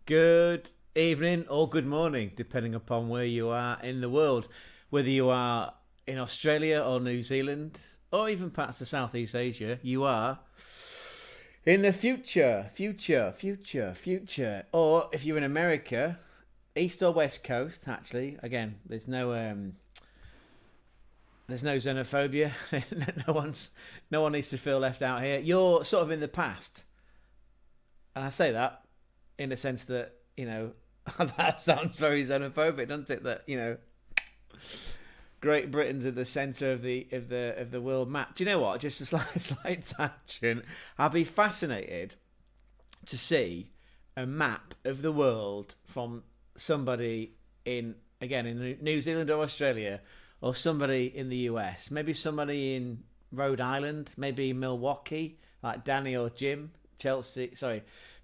Good evening or good morning, depending upon where you are in the world. Whether you are in Australia or New Zealand, or even parts of Southeast Asia, you are in the future. Or if you're in America, East or West Coast, actually, again, there's no xenophobia. no one needs to feel left out here. You're sort of in the past. And I say that in the sense that, that sounds very xenophobic, doesn't it? That, Great Britain's at the centre of the world map. Do you know what? Just a slight tangent. I'd be fascinated to see a map of the world from somebody in New Zealand or Australia, or somebody in the US. Maybe somebody in Rhode Island, maybe Milwaukee, like Danny or Jim.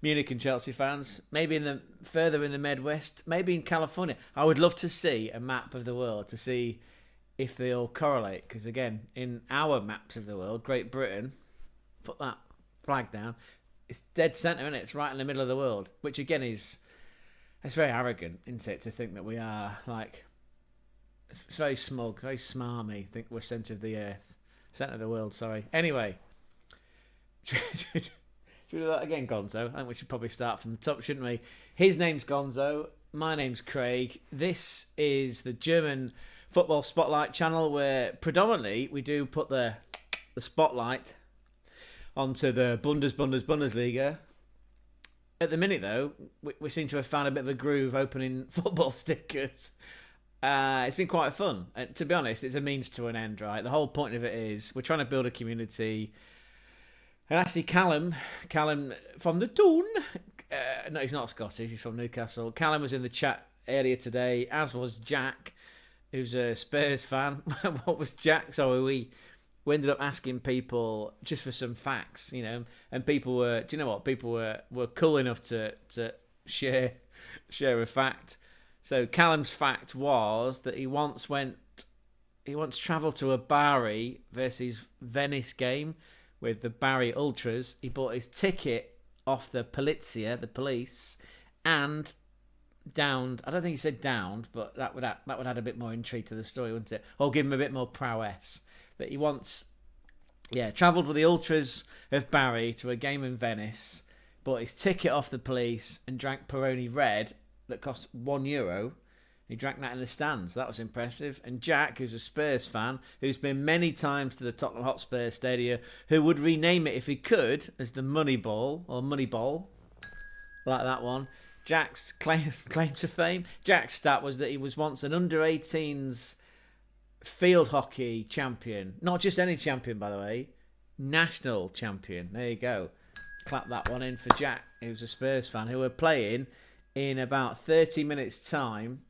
Munich and Chelsea fans. Maybe further in the Midwest, maybe in California. I would love to see a map of the world to see if they all correlate. Because again, in our maps of the world, Great Britain, put that flag down, it's dead centre, isn't it? It's right in the middle of the world, which again it's very arrogant, isn't it, to think that we are like, it's very smug, very smarmy, think we're centre of the earth, centre of the world, sorry. Anyway, should we do that again, Gonzo? I think we should probably start from the top, shouldn't we? His name's Gonzo. My name's Craig. This is the German Football Spotlight channel, where predominantly we do put the spotlight onto the Bundesliga. At the minute, though, we seem to have found a bit of a groove opening football stickers. It's been quite fun. And to be honest, it's a means to an end, right? The whole point of it is we're trying to build a community. And actually, Callum from the Toon, no, he's not Scottish, he's from Newcastle. Callum was in the chat earlier today, as was Jack, who's a Spurs fan. What was Jack? So we ended up asking people just for some facts, and people were, do you know what? People were cool enough to share a fact. So Callum's fact was that he once travelled to a Bari versus Venice game with the Barry Ultras. He bought his ticket off the Polizia, the police, and downed. I don't think he said downed, but that would add a bit more intrigue to the story, wouldn't it? Or give him a bit more prowess. That he once, travelled with the Ultras of Barry to a game in Venice, bought his ticket off the police, and drank Peroni Red that cost €1. He drank that in the stands. That was impressive. And Jack, who's a Spurs fan, who's been many times to the Tottenham Hotspur Stadium, who would rename it if he could as the Moneyball or Moneyball, like that one. Jack's claim to fame. Jack's stat was that he was once an under-18s field hockey champion. Not just any champion, by the way. National champion. There you go. Clap that one in for Jack, who's a Spurs fan, who are playing in about 30 minutes' time,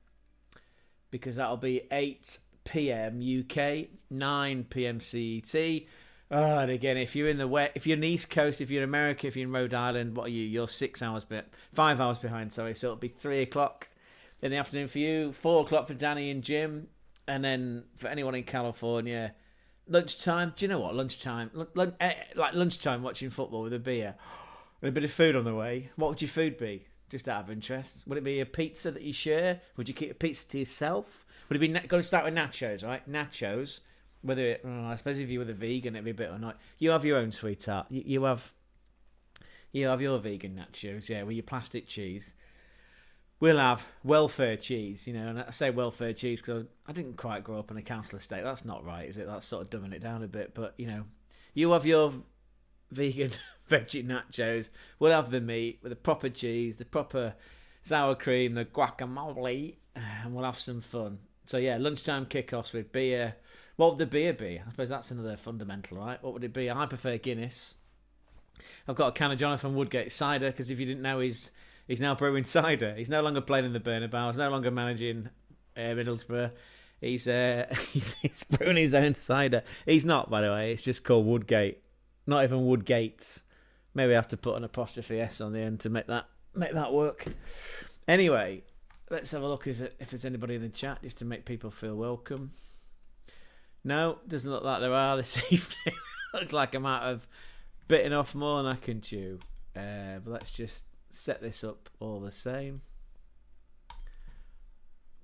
because that'll be 8 p.m. UK, 9 p.m. CET. And again, if you're in the East Coast, if you're in America, if you're in Rhode Island, what are you? You're 5 hours behind, sorry. So it'll be 3 o'clock in the afternoon for you, 4 o'clock for Danny and Jim, and then for anyone in California, lunchtime. Do you know what? Lunchtime, like lunchtime watching football with a beer and a bit of food on the way. What would your food be? Just out of interest. Would it be a pizza that you share? Would you keep a pizza to yourself? Would it be got to start with nachos, right? Nachos. I suppose if you were the vegan, it'd be a bit annoying. You have your own, sweetheart. You have your vegan nachos, with your plastic cheese. We'll have welfare cheese, and I say welfare cheese because I didn't quite grow up on a council estate. That's not right, is it? That's sort of dumbing it down a bit. But, you have your vegan veggie nachos. We'll have the meat with the proper cheese, the proper sour cream, the guacamole, and we'll have some fun. So lunchtime kickoffs with beer. What would the beer be? I suppose that's another fundamental, right? What would it be? I prefer Guinness. I've got a can of Jonathan Woodgate cider, because if you didn't know, he's now brewing cider. He's no longer playing in the Bernabeu. He's no longer managing Middlesbrough. He's brewing his own cider. He's not, by the way. It's just called Woodgate. Not even Woodgates. Maybe I have to put an apostrophe S on the end to make that work. Anyway, let's have a look if there's anybody in the chat, just to make people feel welcome. No, doesn't look like there are this evening. Looks like I might have bitten off more than I can chew. But let's just set this up all the same.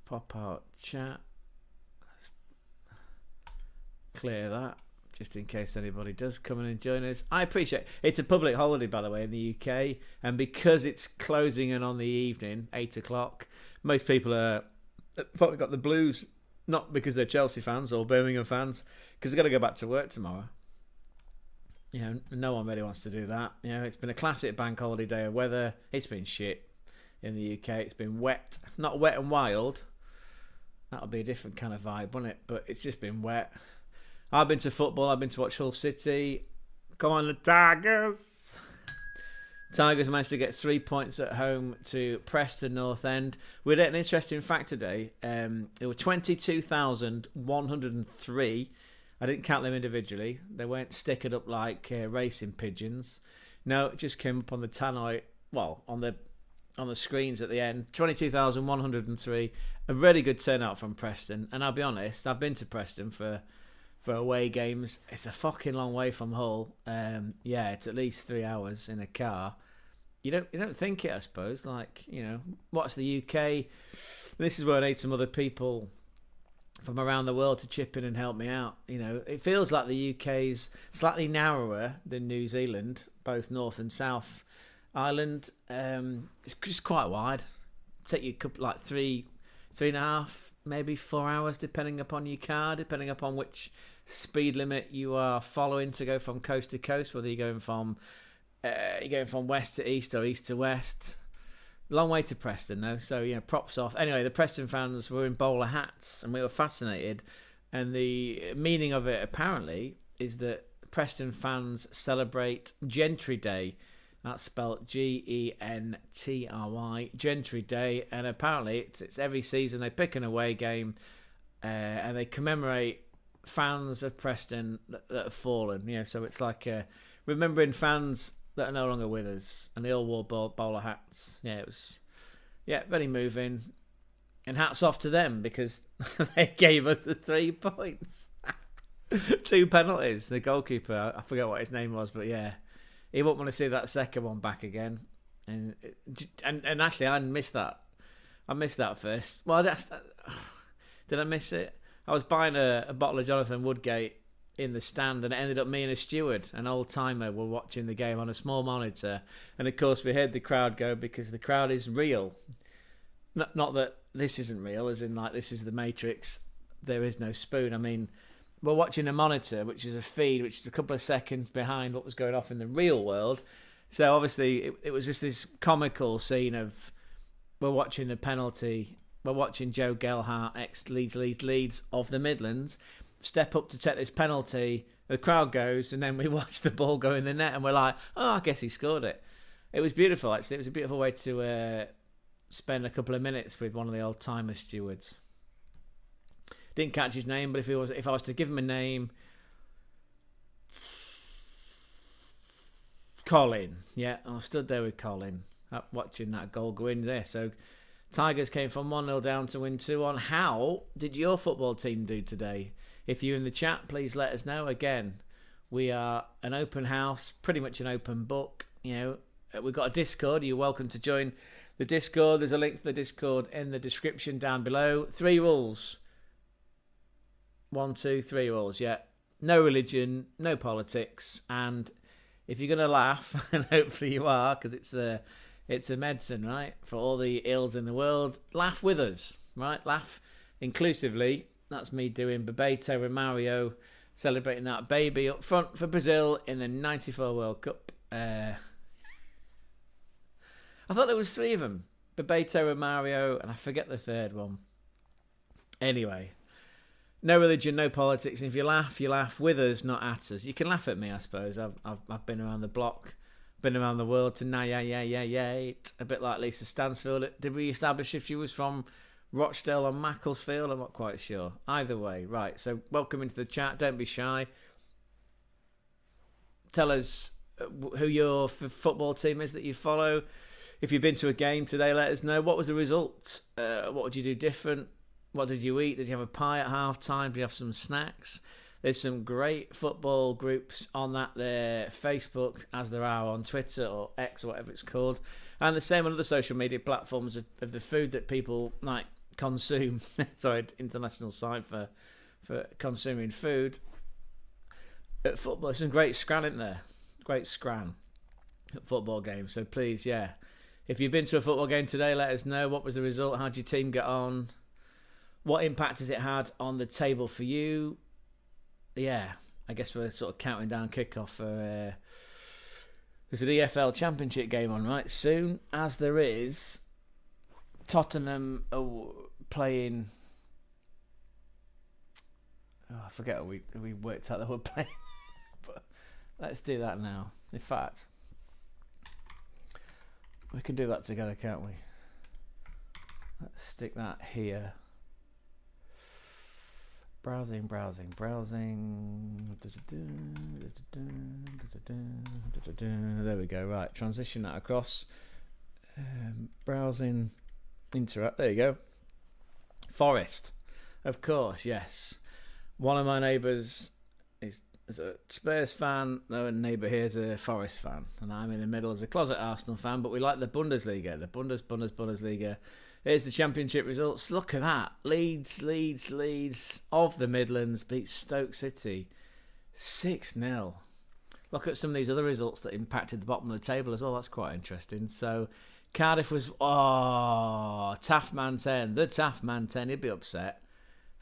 Pop out chat. Let's clear that, just in case anybody does come in and join us. I appreciate it. It's a public holiday, by the way, in the UK, and because it's closing in on the evening, 8 o'clock, most people are probably got the blues, not because they're Chelsea fans or Birmingham fans, because they've got to go back to work tomorrow. You know, no one really wants to do that. You know, it's been a classic bank holiday day of weather. It's been shit in the UK. It's been wet, not wet and wild. That'll be a different kind of vibe, wouldn't it? But it's just been wet. I've been to football. I've been to watch Hull City. Come on, the Tigers. Tigers managed to get 3 points at home to Preston North End. We had an interesting fact today. There were 22,103. I didn't count them individually. They weren't stickered up like racing pigeons. No, it just came up on the tannoy. Well, on the screens at the end. 22,103. A really good turnout from Preston. And I'll be honest, I've been to Preston for away games. It's a fucking long way from Hull. Yeah, it's at least 3 hours in a car. You don't think it, I suppose. Like, you know, what's the UK? This is where I need some other people from around the world to chip in and help me out. You know, it feels like the UK's slightly narrower than New Zealand, both North and South Island. It's just quite wide. Take you like three and a half, maybe 4 hours, depending upon your car, depending upon which speed limit you are following to go from coast to coast. Whether you're going from west to east or east to west. Long way to Preston, though. So, you know, props off. Anyway, the Preston fans were in bowler hats, and we were fascinated. And the meaning of it, apparently, is that Preston fans celebrate Gentry Day. That's spelled Gentry, Gentry Day. And apparently, it's every season they pick an away game, and they commemorate fans of Preston that have fallen. You know, so it's like remembering fans that are no longer with us, and they all wore bowler hats. Yeah, it was, very moving. And hats off to them, because they gave us the 3 points. 2 penalties. The goalkeeper, I forget what his name was, but yeah, he won't want to see that second one back again. And actually, I missed that. I missed that first. Well, did I miss it? I was buying a bottle of Jonathan Woodgate in the stand, and it ended up me and a steward, an old timer, were watching the game on a small monitor, and of course we heard the crowd go, because the crowd is real. Not that this isn't real, as in like this is the Matrix, there is no spoon. I mean, we're watching a monitor, which is a feed, which is a couple of seconds behind what was going off in the real world. So obviously it was just this comical scene of, we're watching the penalty, we're watching Joe Gelhardt, ex-Leeds of the Midlands, step up to take this penalty, the crowd goes, and then we watch the ball go in the net, and we're like, oh, I guess he scored it. It was beautiful, actually. It was a beautiful way to spend a couple of minutes with one of the old-timer stewards. Didn't catch his name, but if I was to give him a name, Colin. Yeah, I stood there with Colin, watching that goal go in there. So Tigers came from 1-0 down to win 2-1. How did your football team do today? If you're in the chat, please let us know. Again, we are an open house, pretty much an open book. You know, we've got a Discord. You're welcome to join the Discord. There's a link to the Discord in the description down below. 3 rules. 1, 2, 3 rules, yeah. No religion, no politics, and if you're going to laugh, and hopefully you are, because it's a medicine, right, for all the ills in the world, laugh with us, right? Laugh inclusively. That's me doing Bebeto and Mario, celebrating that baby up front for Brazil in the 94 World Cup. I thought there was 3 of them. Bebeto and Mario, and I forget the third one. Anyway, no religion, no politics. And if you laugh with us, not at us. You can laugh at me, I suppose. I've been around the block, been around the world to a bit like Lisa Stansfield. Did we establish if she was from Rochdale or Macclesfield? I'm not quite sure. Either way, right. So welcome into the chat. Don't be shy. Tell us who your football team is that you follow. If you've been to a game today, let us know. What was the result? What would you do different? What did you eat? Did you have a pie at half time? Did you have some snacks? There's some great football groups on that there, Facebook, as there are on Twitter or X or whatever it's called, and the same on other social media platforms of the food that people like consume. Sorry, international side for consuming food. At football, there's some great scran in there. Great scran at football games. So please, yeah, if you've been to a football game today, let us know. What was the result? How'd your team get on? What impact has it had on the table for you? Yeah, I guess we're sort of counting down kickoff for... there's an EFL Championship game on right soon, as there is. Tottenham are playing... Oh, I forget what we worked out that we're playing. But let's do that now. In fact, we can do that together, can't we? Let's stick that here. Browsing. There we go. Right, transition that across. Browsing, interact. There you go. Forest, of course, yes. One of my neighbours is a Spurs fan. No neighbour here is a Forest fan, and I'm in the middle as a closet Arsenal fan. But we like the Bundesliga, the Bundesliga. Here's the Championship results. Look at that. Leeds of the Midlands beat Stoke City 6-0. Look at some of these other results that impacted the bottom of the table as well. That's quite interesting. So Cardiff was... Oh, Taffman 10. The Taffman 10. He'd be upset.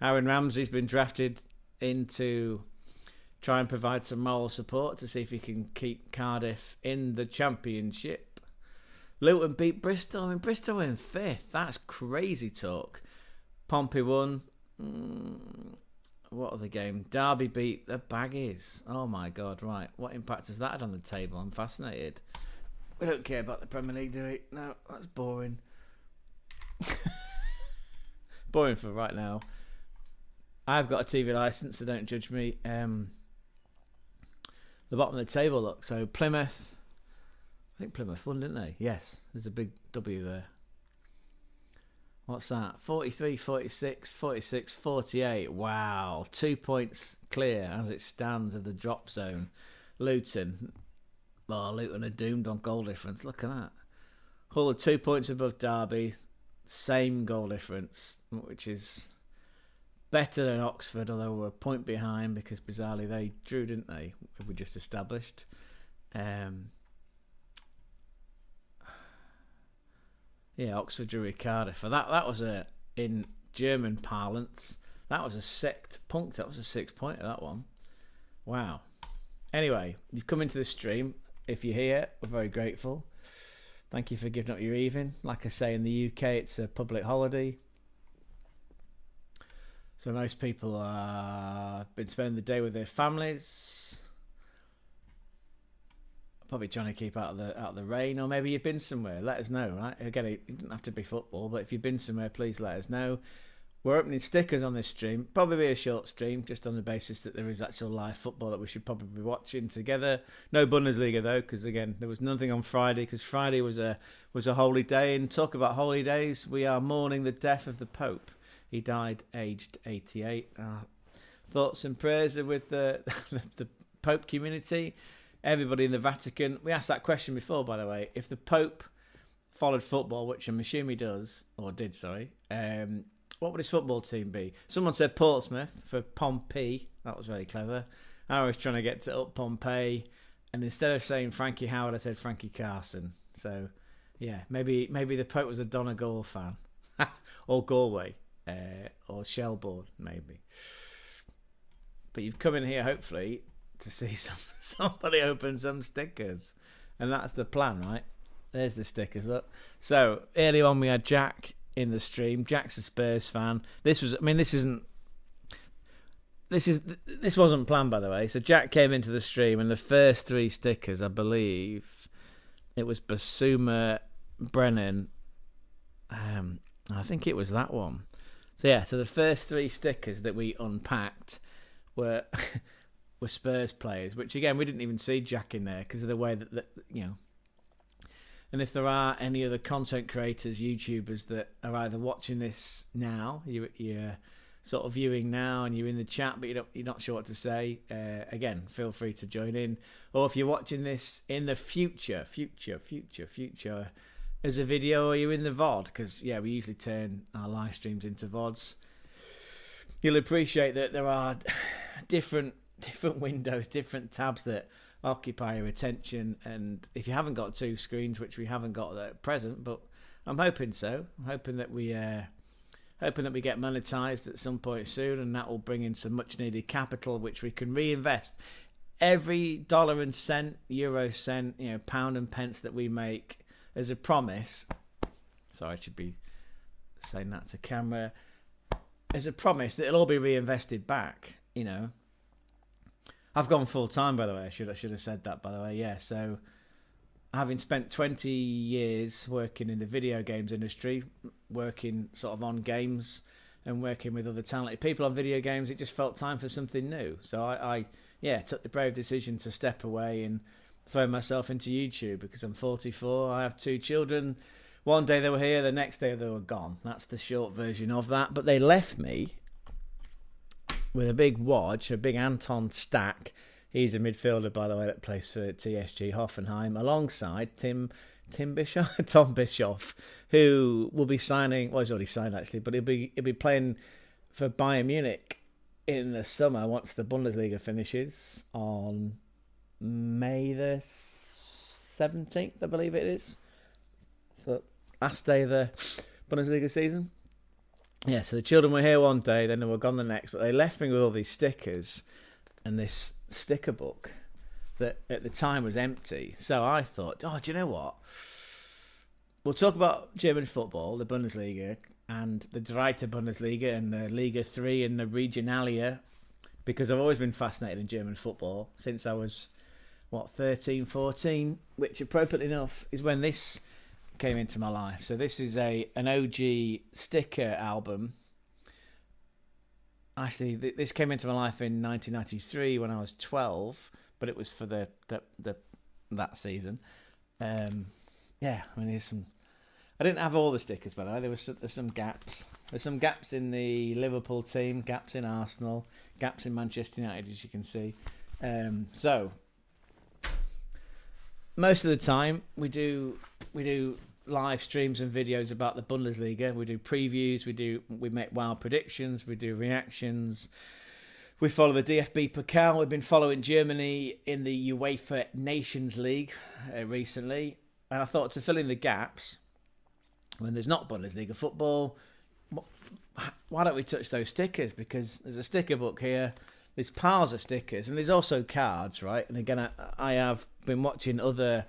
Aaron Ramsey's been drafted in to try and provide some moral support to see if he can keep Cardiff in the Championship. Luton beat Bristol. I mean, Bristol in 5th. That's crazy talk. Pompey won. What other game? Derby beat the Baggies. Oh my God, right. What impact has that had on the table? I'm fascinated. We don't care about the Premier League, do we? No, that's boring. Boring for right now. I've got a TV licence, so don't judge me. The bottom of the table, look. So Plymouth... I think Plymouth won, didn't they? Yes, there's a big W there. What's that? 43, 46, 46, 48. Wow. 2 points clear as it stands of the drop zone. Luton. Oh, Luton are doomed on goal difference. Look at that. Hull are 2 points above Derby. Same goal difference, which is better than Oxford, although we're a point behind because bizarrely they drew, didn't they? We just established. Yeah, Oxford drew with Cardiff. That was in German parlance, that was a sect punk. That was a 6-pointer, that one. Wow. Anyway, you've come into the stream. If you're here, we're very grateful. Thank you for giving up your evening. Like I say, in the UK, it's a public holiday. So most people have been spending the day with their families. Probably trying to keep out of the rain, or maybe you've been somewhere. Let us know, right? Again, it doesn't have to be football, but if you've been somewhere, please let us know. We're opening stickers on this stream. Probably be a short stream, just on the basis that there is actual live football that we should probably be watching together. No Bundesliga though, because again, there was nothing on Friday, because Friday was a holy day. And talk about holy days, we are mourning the death of the Pope. He died aged 88. Thoughts and prayers are with the Pope community. Everybody in the Vatican. We asked that question before, by the way. If the Pope followed football, which I'm assuming he does, or did, sorry, what would his football team be? Someone said Portsmouth for Pompey. That was very clever. I was trying to get to up Pompey, and instead of saying Frankie Howard, I said Frankie Carson. So, yeah, maybe the Pope was a Donegal fan. Or Galway, or Shelbourne, maybe. But you've come in here, hopefully, to see somebody open some stickers, and that's the plan, right? There's the stickers. Look. So early on we had Jack in the stream. Jack's a Spurs fan. This wasn't planned, by the way. So Jack came into the stream, and the first 3 stickers, I believe it was Basuma Brennan. I think it was that one. So yeah, so the first 3 stickers that we unpacked were were Spurs players, which again we didn't even see Jack in there because of the way that you know. And if there are any other content creators, YouTubers that are either watching this now, you're sort of viewing now and you're in the chat but you're not sure what to say, again, feel free to join in. Or if you're watching this in the future as a video, or you're in the VOD, because yeah, we usually turn our live streams into VODs, you'll appreciate that there are different windows, different tabs that occupy your attention. And if you haven't got two screens, which we haven't got at present, but I'm hoping so. I'm hoping that we get monetized at some point soon, and that will bring in some much needed capital, which we can reinvest. Every dollar and cent, euro cent, pound and pence that we make as a promise. Sorry, I should be saying that to camera. As a promise that it'll all be reinvested back. I've gone full time, by the way. I should have said that, by the way. Yeah, so having spent 20 years working in the video games industry, working sort of on games and working with other talented people on video games, it just felt time for something new. So I took the brave decision to step away and throw myself into YouTube, because I'm 44. I have 2 children. One day they were here, the next day they were gone. That's the short version of that. But they left me with a big watch, a big Anton stack. He's a midfielder, by the way, that plays for TSG Hoffenheim, alongside Tom Bischoff, who will be signing. Well, he's already signed actually, but he'll be playing for Bayern Munich in the summer once the Bundesliga finishes on May the 17th, I believe it is. The last day of the Bundesliga season. Yeah, so the children were here one day, then they were gone the next, but they left me with all these stickers and this sticker book that at the time was empty. So I thought, do you know what? We'll talk about German football, the Bundesliga, and the Zweite Bundesliga, and the Liga 3 and the Regionalliga, because I've always been fascinated in German football since I was, 13, 14, which appropriately enough is when this came into my life. So this is an OG sticker album. Actually, this came into my life in 1993 when I was 12, but it was for that season. There's some. I didn't have all the stickers, by the way. There's some gaps. There's some gaps in the Liverpool team, gaps in Arsenal, gaps in Manchester United, as you can see. So most of the time we do live streams and videos about the Bundesliga. We do previews, we make wild predictions, we do reactions. We follow the DFB Pokal. We've been following Germany in the UEFA Nations League recently. And I thought, to fill in the gaps, when there's not Bundesliga football, why don't we touch those stickers? Because there's a sticker book here. There's piles of stickers, and there's also cards, right? And again, I have been watching other,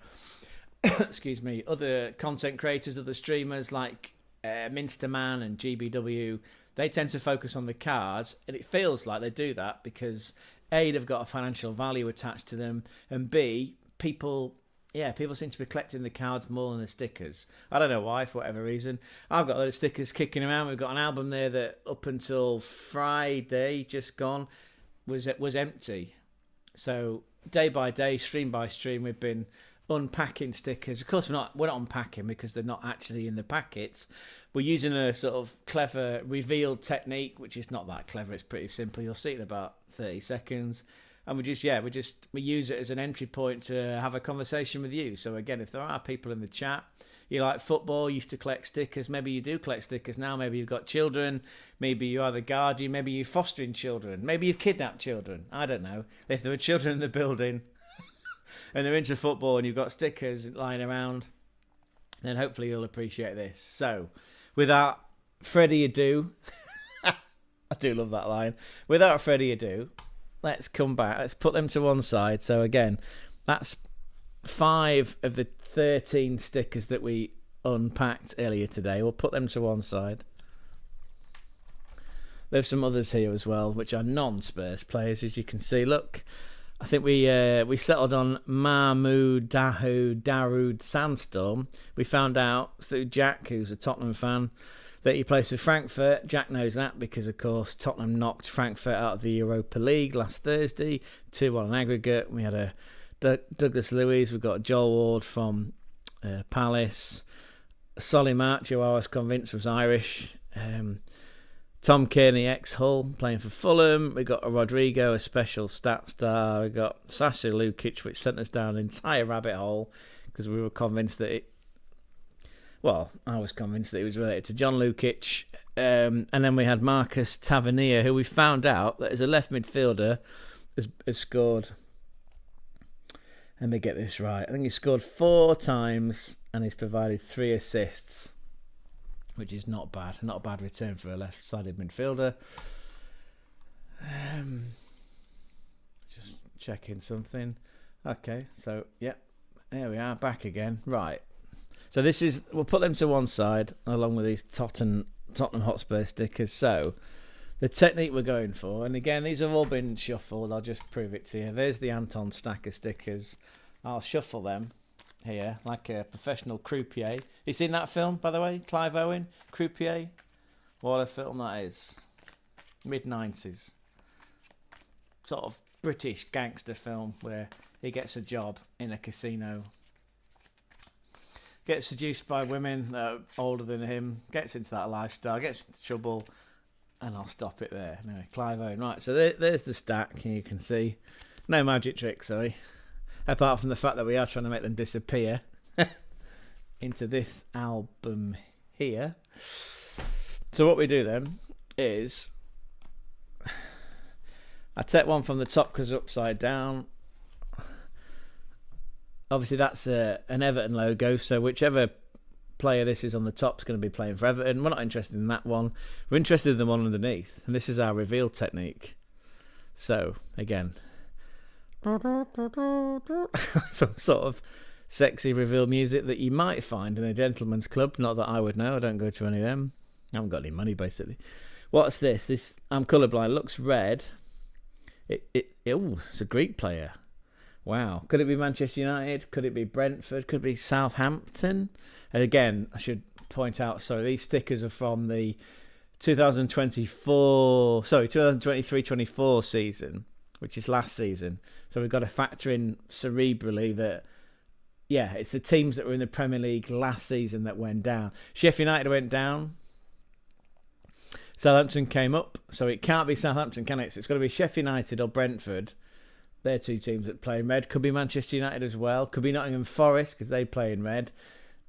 other content creators, other streamers like Minsterman and GBW. They tend to focus on the cards, and it feels like they do that because A, they've got a financial value attached to them, and B, people seem to be collecting the cards more than the stickers. I don't know why, for whatever reason. I've got those stickers kicking around. We've got an album there that up until Friday, just gone, was empty. So day by day, stream by stream, we've been unpacking stickers. Of course, we're not unpacking because they're not actually in the packets. We're using a sort of clever reveal technique, which is not that clever. It's pretty simple. You'll see it in about 30 seconds. And we use it as an entry point to have a conversation with you. So again, if there are people in the chat, you like football, used to collect stickers, maybe you do collect stickers now, maybe you've got children, maybe you are the guardian, maybe you're fostering children, maybe you've kidnapped children. I don't know. If there are children in the building and they're into football and you've got stickers lying around, then hopefully you'll appreciate this. So without further ado, I do love that line. Without further ado, let's come back. Let's put them to one side. So again, that's 5 of the 13 stickers that we unpacked earlier today. We'll put them to one side. There's some others here as well, which are non-Spurs players, as you can see. Look, I think we settled on Mahmoud Darude Sandstorm. We found out through Jack, who's a Tottenham fan, that he plays for Frankfurt. Jack knows that because, of course, Tottenham knocked Frankfurt out of the Europa League last Thursday, 2-1 on aggregate. We had a Douglas Luiz. We've got Joel Ward from Palace. Solly March, who I was convinced was Irish. Tom Kearney, ex-Hull, playing for Fulham. We got a Rodrigo, a special stat star. We got Sasa Lukic, which sent us down an entire rabbit hole because we were convinced that it... Well, I was convinced that it was related to John Lukic. And then we had Marcus Tavernier, who we found out that as a left midfielder has scored... Let me get this right. I think he scored 4 times and he's provided 3 assists, which is not bad. Not a bad return for a left-sided midfielder. Just checking something. Okay, so, yep. There we are, back again. Right. So this is... We'll put them to one side, along with these Tottenham Hotspur stickers. So, the technique we're going for, and again, these have all been shuffled. I'll just prove it to you. There's the Anton stack of stickers. I'll shuffle them here like a professional croupier. You seen that film, by the way? Clive Owen, Croupier. What a film that is. Mid-90s. Sort of British gangster film where he gets a job in a casino. Gets seduced by women that are older than him. Gets into that lifestyle. Gets into trouble. And I'll stop it there. Anyway, Clive Owen. Right, so there's the stack. You can see. No magic trick, sorry. Apart from the fact that we are trying to make them disappear into this album here. So what we do then is I take one from the top because upside down. Obviously that's an Everton logo, so whichever player this is on the top is going to be playing for Everton. We're not interested in that one. We're interested in the one underneath, and this is our reveal technique. So again, some sort of sexy reveal music that you might find in a gentleman's club. Not that I would know. I don't go to any of them. I haven't got any money, basically. What's this? This, I'm colourblind. It looks red. It's a Greek player. Wow. Could it be Manchester United? Could it be Brentford? Could it be Southampton? And again, I should point out, sorry, these stickers are from the 2023-24 season, which is last season. So we've got to factor in cerebrally that, yeah, it's the teams that were in the Premier League last season that went down. Sheffield United went down. Southampton came up. So it can't be Southampton, can it? So it's got to be Sheffield United or Brentford. They're 2 teams that play in red. Could be Manchester United as well. Could be Nottingham Forest because they play in red.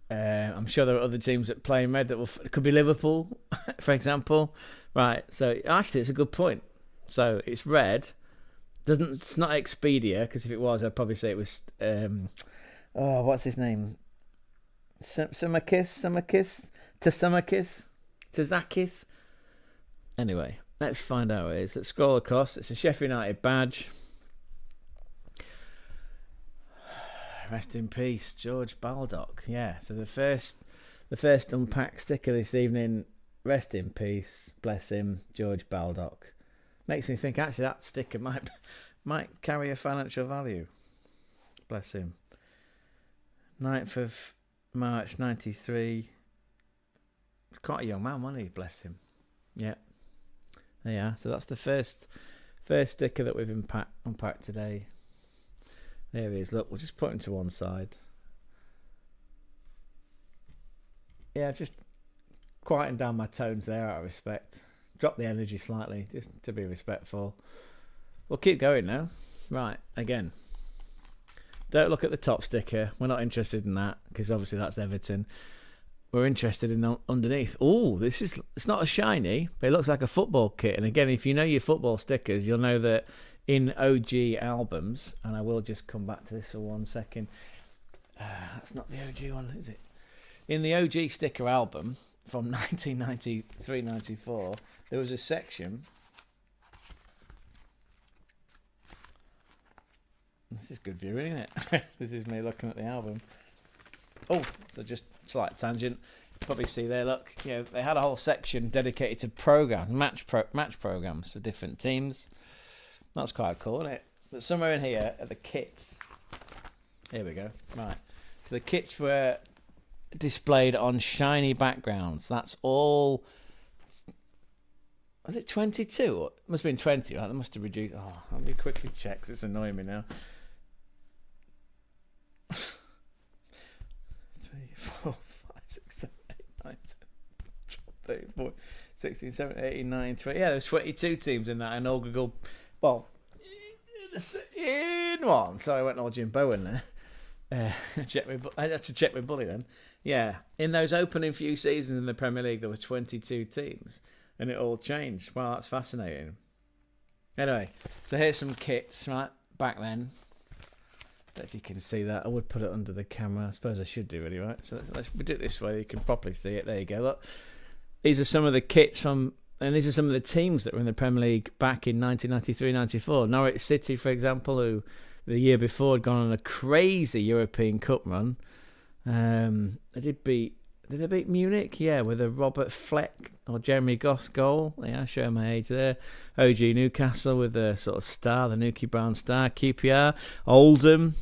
I'm sure there are other teams that play in red. Could be Liverpool, for example. Right. So actually, it's a good point. So it's red. It's not Expedia because if it was, I'd probably say it was. What's his name? Tazakis. Anyway, let's find out what it is. Let's scroll across. It's a Sheffield United badge. Rest in peace, George Baldock. Yeah, so the first unpacked sticker this evening. Rest in peace, bless him, George Baldock. Makes me think actually that sticker might carry a financial value. Bless him. 9th of March 93. He's quite a young man, wasn't he? Bless him. Yeah. There you are. So that's the first sticker that we've unpacked today. There he is. Look, we'll just put him to one side. Yeah, just quieten down my tones there out of respect. Drop the energy slightly, just to be respectful. We'll keep going now. Right, again. Don't look at the top sticker. We're not interested in that, because obviously that's Everton. We're interested in underneath. Oh, it's not a shiny, but it looks like a football kit. And again, if you know your football stickers, you'll know that in OG albums, and I will just come back to this for 1 second. That's not the OG one, is it? In the OG sticker album from 1993-94, there was a section. This is good viewing, isn't it? This is me looking at the album. Oh, so just slight tangent. Probably see there, look. Yeah, they had a whole section dedicated to match programs for different teams. That's quite cool, isn't it? But somewhere in here are the kits. Here we go. Right. So the kits were displayed on shiny backgrounds. That's all. Was it 22? It must have been 20, right? They must have reduced. Oh, let me quickly check 'cause it's annoying me now. 3, 4, 5, 6, 7, 8, 9, 10, 12, 13, 14, 16, 17, 18, 19, 20. Yeah, there's 22 teams in that inaugural. Well, in one. Sorry, I went all Jim Bowen there. I had to check my bully then. Yeah, in those opening few seasons in the Premier League, there were 22 teams, and it all changed. Wow, that's fascinating. Anyway, so here's some kits, right, back then. Don't know if you can see that. I would put it under the camera. I suppose I should do, really, right? So let's do it this way. You can properly see it. There you go. Look, these are some of the kits from, and these are some of the teams that were in the Premier League back in 1993-94. Norwich City, for example, who the year before had gone on a crazy European Cup run. Did they beat Munich? Yeah, with a Robert Fleck or Jeremy Goss goal. Yeah, showing my age there. OG Newcastle with the sort of star, the Nuki Brown star. QPR, Oldham,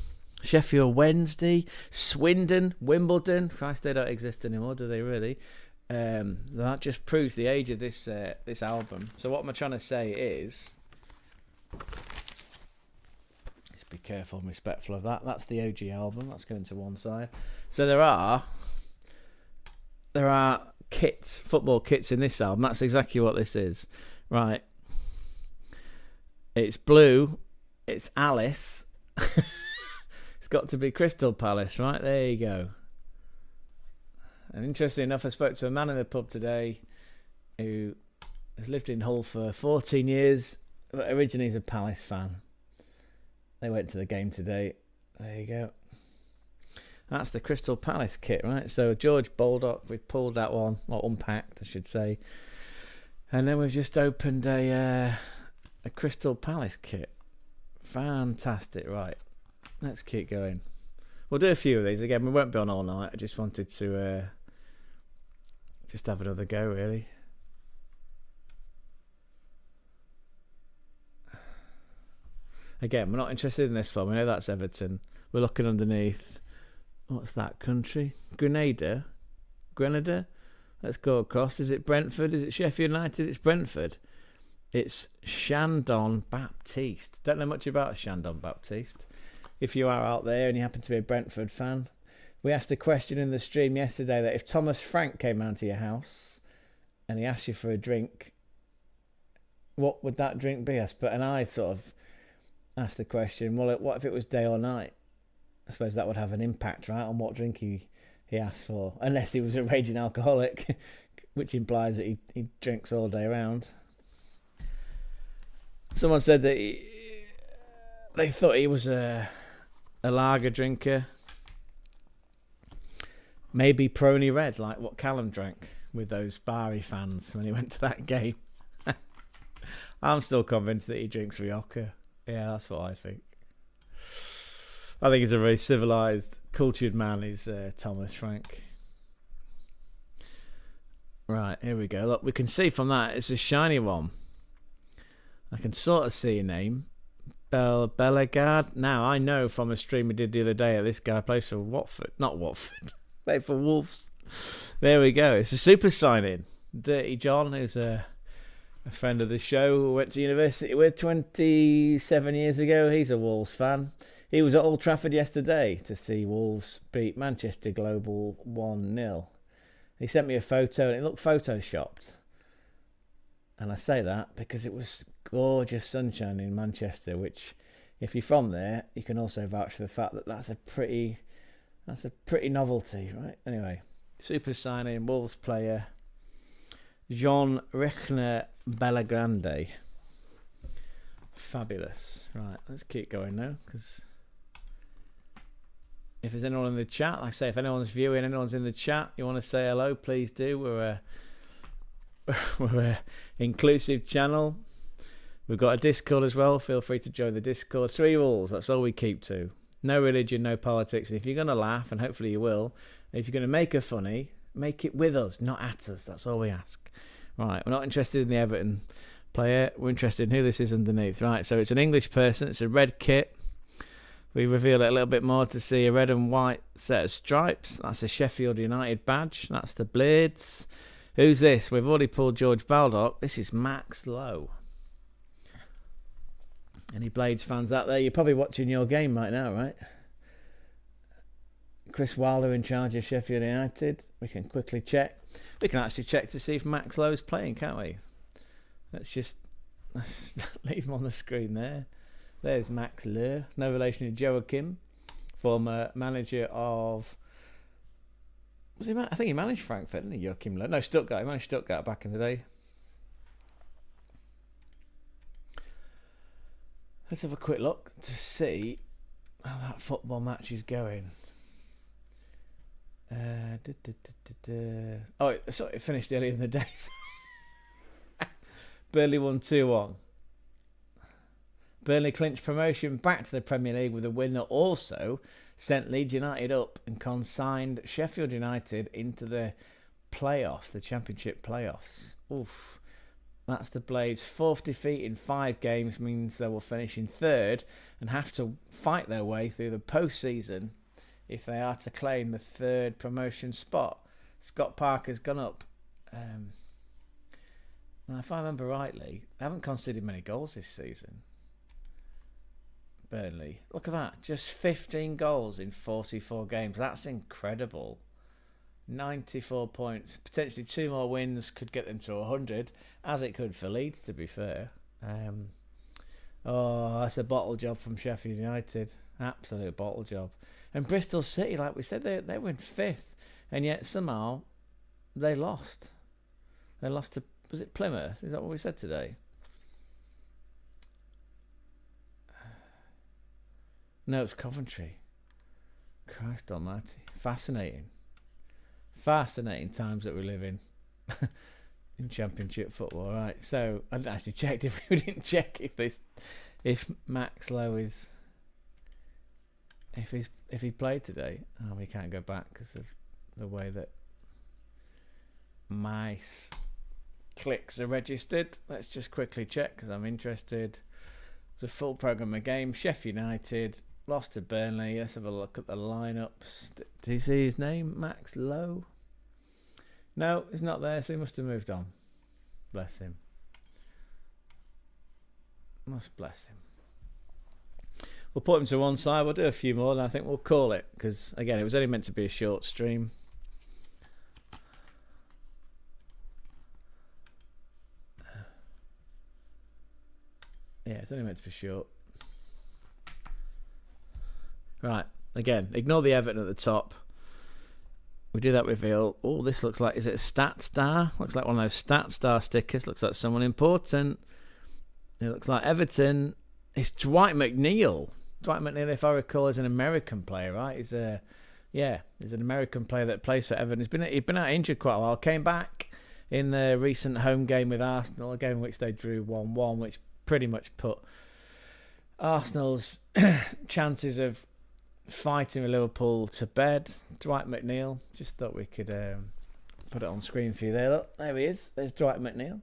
Sheffield Wednesday, Swindon, Wimbledon. Christ, they don't exist anymore, do they really? That just proves the age of this album. So what I'm trying to say is, just be careful and respectful of that. That's the OG album. That's going to one side. So there are kits, football kits in this album. That's exactly what this is. Right. It's blue. It's Alice. It's got to be Crystal Palace, right? There you go. And interestingly enough, I spoke to a man in the pub today who has lived in Hull for 14 years, but originally he's a Palace fan. They went to the game today. There you go. That's the Crystal Palace kit, right? So George Baldock, we pulled that one, or unpacked, I should say. And then we've just opened a Crystal Palace kit. Fantastic, right. Let's keep going. We'll do a few of these. Again, we won't be on all night. I just wanted to just have another go, really. Again, we're not interested in this one. We know that's Everton. We're looking underneath. What's that country? Grenada? Let's go across. Is it Brentford? Is it Sheffield United? It's Brentford. It's Shandon Baptiste. Don't know much about Shandon Baptiste. If you are out there and you happen to be a Brentford fan, we asked a question in the stream yesterday that if Thomas Frank came round to your house and he asked you for a drink, what would that drink be? And I sort of asked the question, well, what if it was day or night? I suppose that would have an impact, right, on what drink he asked for, unless he was a raging alcoholic, which implies that he drinks all day round. Someone said that they thought he was a lager drinker, maybe Prony Red, like what Callum drank with those Bari fans when he went to that game. I'm still convinced that he drinks Rioja. Yeah, that's what I think. I think he's a very civilised, cultured man, is Thomas Frank. Right, here we go. Look, we can see from that, it's a shiny one. I can sort of see a name. Bellegarde. Now, I know from a stream we did the other day that this guy plays for Watford. Not Watford. Played for Wolves. There we go. It's a super signing. Dirty John, who's a friend of the show who went to university with 27 years ago. He's a Wolves fan. He was at Old Trafford yesterday to see Wolves beat Manchester Global 1-0. He sent me a photo and it looked photoshopped. And I say that because it was gorgeous sunshine in Manchester, which, if you're from there, you can also vouch for the fact that that's a pretty novelty, right? Anyway, super signing, Wolves player, Jean Rechner Bellegrande. Fabulous. Right, let's keep going now, because if there's anyone in the chat, like I say, if anyone's viewing, anyone's in the chat, you want to say hello, please do. We're a inclusive channel. We've got a Discord as well. Feel free to join the Discord. 3 rules, that's all we keep to. No religion, no politics. And if you're going to laugh, and hopefully you will, if you're going to make a funny, make it with us, not at us. That's all we ask. Right, we're not interested in the Everton player. We're interested in who this is underneath. Right, so it's an English person. It's a red kit. We reveal it a little bit more to see a red and white set of stripes. That's a Sheffield United badge. That's the Blades. Who's this? We've already pulled George Baldock. This is Max Lowe. Any Blades fans out there? You're probably watching your game right now, right? Chris Wilder in charge of Sheffield United. We can quickly check. We can actually check to see if Max Lowe's playing, can't we? Let's leave him on the screen there. There's Max Lowe, no relation to Joachim, former manager of... I think he managed Frankfurt, didn't he, Joachim Lowe? No, Stuttgart. He managed Stuttgart back in the day. Let's have a quick look to see how that football match is going. Oh, sorry, it finished earlier in the day. Burnley won 2-1. Burnley clinched promotion back to the Premier League with a win that also sent Leeds United up and consigned Sheffield United into the playoffs, the Championship playoffs. Oof. That's the Blades' 4th defeat in 5 games, means they will finish in 3rd and have to fight their way through the postseason if they are to claim the 3rd promotion spot. Scott Parker's gone up. Now, if I remember rightly, they haven't conceded many goals this season. Burnley. Look at that. Just 15 goals in 44 games. That's incredible. 94 points. Potentially 2 more wins could get them to 100, as it could for Leeds, to be fair. That's a bottle job from Sheffield United. Absolute bottle job. And Bristol City, like we said, they were in 5th, and yet somehow they lost. They lost to, was it Plymouth? Is that what we said today? No, it's Coventry. Christ almighty. Fascinating. Fascinating times that we live in. In Championship football, right? So I didn't actually check. We didn't check if Max Lowe is, if he played today. Oh, we can't go back because of the way that my clicks are registered. Let's just quickly check because I'm interested. It's a full program of games. Sheffield United lost to Burnley. Let's have a look at the lineups. Did you see his name? Max Lowe? No, he's not there, so he must have moved on. Bless him. Must bless him. We'll put him to one side. We'll do a few more, and I think we'll call it. Because, again, it was only meant to be a short stream. Yeah, it's only meant to be short. Right. Again, ignore the Everton at the top. We do that reveal. Oh, this looks like, is it a Stat Star? Looks like one of those Stat Star stickers. Looks like someone important. It looks like Everton. It's Dwight McNeil. Dwight McNeil, if I recall, is an American player, right? He's an American player that plays for Everton. He'd been out injured quite a while. Came back in the recent home game with Arsenal, a game in which they drew 1-1, which pretty much put Arsenal's chances of fighting with Liverpool to bed. Dwight McNeil. Just thought we could put it on screen for you there. Look, there he is. There's Dwight McNeil.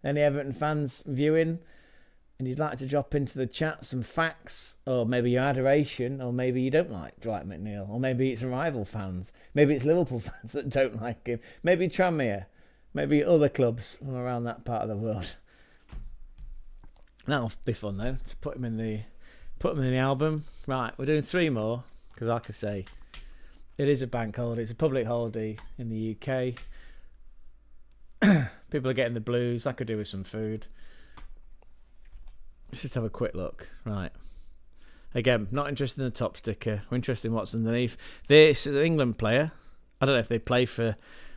Any Everton fans viewing and you'd like to drop into the chat some facts, or maybe your adoration, or maybe you don't like Dwight McNeil, or maybe it's rival fans, maybe it's Liverpool fans that don't like him, maybe Tranmere, maybe other clubs from around that part of the world. That'll be fun though, to put him in the album. Right, we're doing 3 more because, like I say, it is a bank holiday. It's a public holiday in the UK. People are getting the blues. I could do with some food. Let's just have a quick look. Right. Again, not interested in the top sticker. We're interested in what's underneath. This is an England player. I don't know if they play for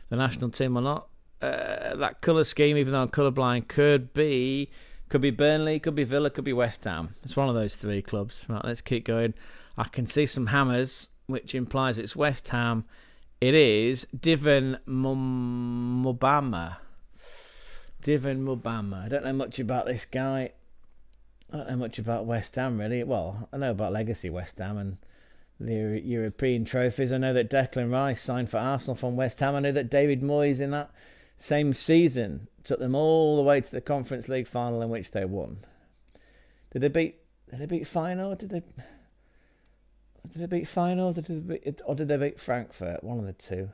the national team or not. That colour scheme, even though I'm colourblind, could be Burnley, could be Villa, could be West Ham. It's one of those 3 clubs. Right, let's keep going. I can see some hammers, which implies it's West Ham. It is Divin Mbeumo. Divin Mbeumo. I don't know much about this guy. I don't know much about West Ham, really. Well, I know about Legacy West Ham and the European trophies. I know that Declan Rice signed for Arsenal from West Ham. I know that David Moyes in that same season took them all the way to the Conference League final, in which they won. Did they beat Feyenoord? Did they beat Feyenoord? Or did they beat Frankfurt? One of the two.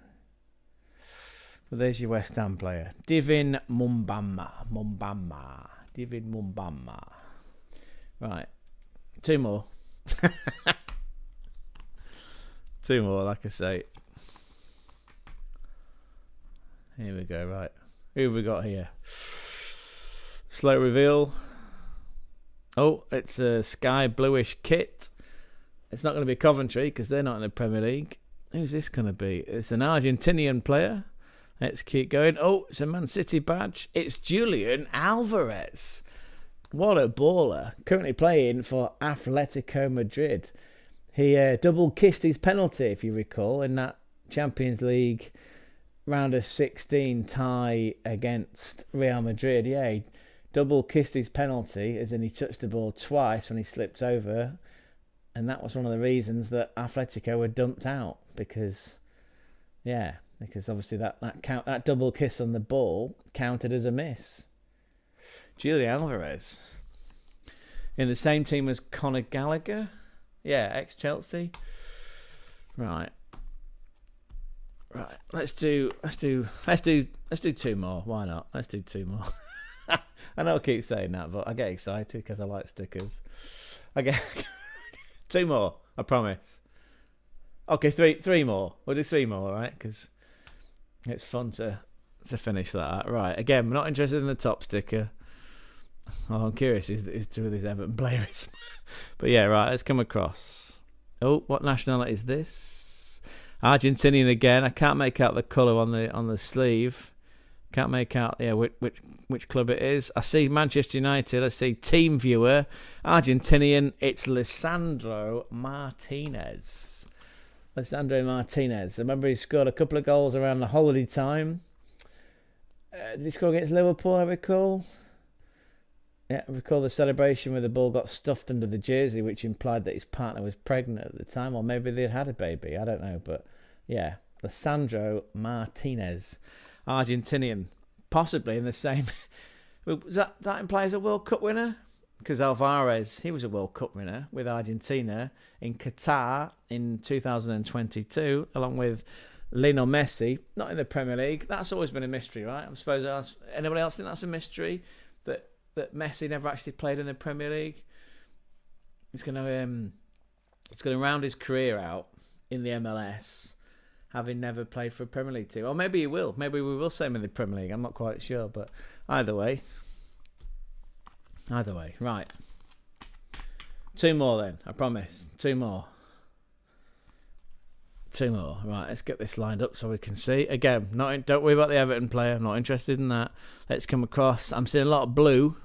Well, there's your West Ham player, Divin Mbeumo. Divin Mbeumo. Right, 2 more. 2 more, like I say. Here we go, right. Who have we got here? Slow reveal. Oh, it's a sky bluish kit. It's not going to be Coventry because they're not in the Premier League. Who's this going to be? It's an Argentinian player. Let's keep going. Oh, it's a Man City badge. It's Julian Alvarez. What a baller. Currently playing for Atletico Madrid. He double kissed his penalty, if you recall, in that Champions League round of 16 tie against Real Madrid. Yeah, he double kissed his penalty, as in he touched the ball twice when he slipped over. And that was one of the reasons that Atletico were dumped out. Because obviously that double kiss on the ball counted as a miss. Julian Alvarez. In the same team as Conor Gallagher. Yeah, ex-Chelsea. Right. Let's do 2 more. Why not? Let's do 2 more. I know I keep saying that, but I get excited because I like stickers. I get 2 more. I promise. Okay, three more. We'll do 3 more, all right? Because it's fun to finish that. Right. Again, we're not interested in the top sticker. Oh, I'm curious as to who this Everton player is. But yeah, right. Let's come across. Oh, what nationality is this? Argentinian again. I can't make out the colour on the sleeve. Can't make out which club it is. I see Manchester United. I see Team Viewer. Argentinian. It's Lisandro Martinez. Lisandro Martinez. I remember he scored a couple of goals around the holiday time. Did he score against Liverpool, I recall? Yeah, I recall the celebration where the ball got stuffed under the jersey, which implied that his partner was pregnant at the time, or maybe they'd had a baby. I don't know, but yeah, Lisandro Martinez, Argentinian, possibly in the same. that implies a World Cup winner, because Alvarez, he was a World Cup winner with Argentina in Qatar in 2022, along with Lionel Messi, not in the Premier League. That's always been a mystery, right? I suppose anybody else think that's a mystery that Messi never actually played in the Premier League? He's going to round his career out in the MLS, having never played for a Premier League team. Or maybe he will. Maybe we will see him in the Premier League. I'm not quite sure, but either way. Right. 2 more then, I promise. 2 more. Right, let's get this lined up so we can see. Again, don't worry about the Everton player. I'm not interested in that. Let's come across. I'm seeing a lot of blue.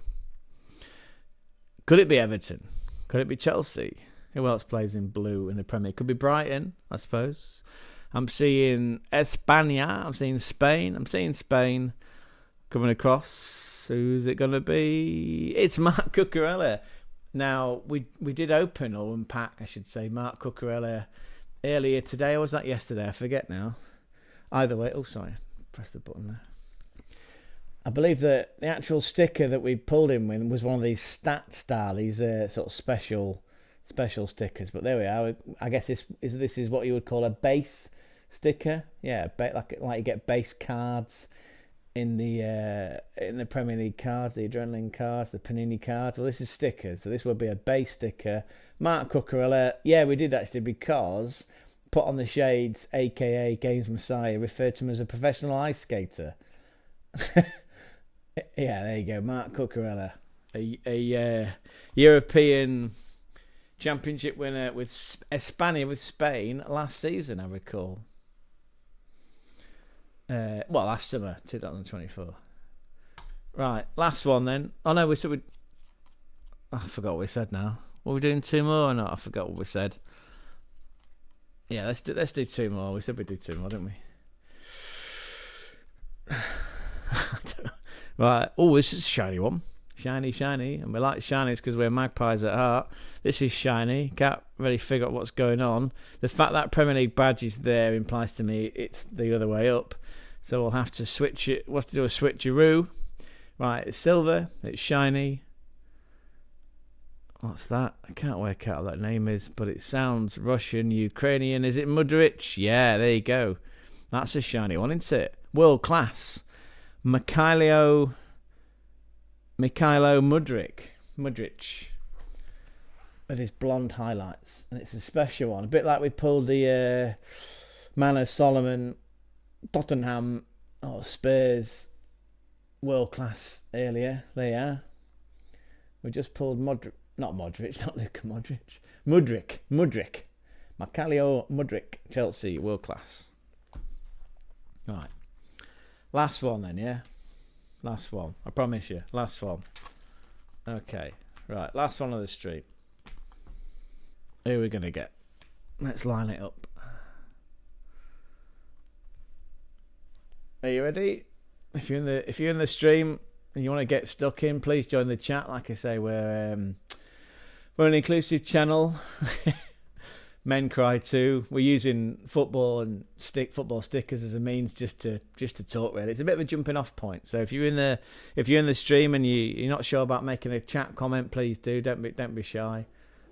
Could it be Everton? Could it be Chelsea? Who else plays in blue in the Premier League? Could be Brighton, I suppose. I'm seeing España. I'm seeing Spain. Coming across. Who's it going to be? It's Marc Cucurella. Now, we did open or unpack, I should say, Marc Cucurella earlier today, or was that yesterday? I forget now. Either way, press the button there. I believe that the actual sticker that we pulled him in was one of these stat style, these sort of special stickers. But there we are. I guess this is what you would call a base sticker. Yeah, like you get base cards in the Premier League cards, the Adrenaline cards, the Panini cards. Well, this is stickers, so this would be a base sticker. Marc Cucurella, yeah, we did actually, because Put on the Shades, aka Games Messiah, referred to him as a professional ice skater. Yeah, there you go, Marc Cucurella, a European Championship winner with España, with Spain last season, I recall. Last summer, 2024. Right, last one then. Oh no, I forgot what we said now. Were we doing 2 more or not? I forgot what we said. Yeah, let's do 2 more. We said we'd do 2 more, didn't we? Right. Oh, this is a shiny one. Shiny. And we like shinies because we're magpies at heart. This is shiny. Can't really figure out what's going on. The fact that Premier League badge is there implies to me it's the other way up. So we'll have to switch it. We'll have to do a switcheroo. Right, it's silver. It's shiny. What's that? I can't work out what that name is, but it sounds Russian, Ukrainian. Is it Mudryk? Yeah, there you go. That's a shiny one, isn't it? World class. Mikhailo Mudryk. With his blonde highlights. And it's a special one. A bit like we pulled the Man of Solomon Tottenham Oh, Spurs, world class earlier. They are. We just pulled not Luka Modric. Mudryk. Makalio Mudryk, Chelsea, world class. Right. Last one then, yeah? Last one. I promise you. Last one. Okay. Right. Last one of the stream. Who are we going to get? Let's line it up. Are you ready? If you're in the stream and you want to get stuck in, please join the chat. Like I say, we're an inclusive channel. Men cry too. We're using football stickers as a means just to talk. Really, it's a bit of a jumping off point. So if you're in the stream and you're not sure about making a chat comment, please do. Don't be shy.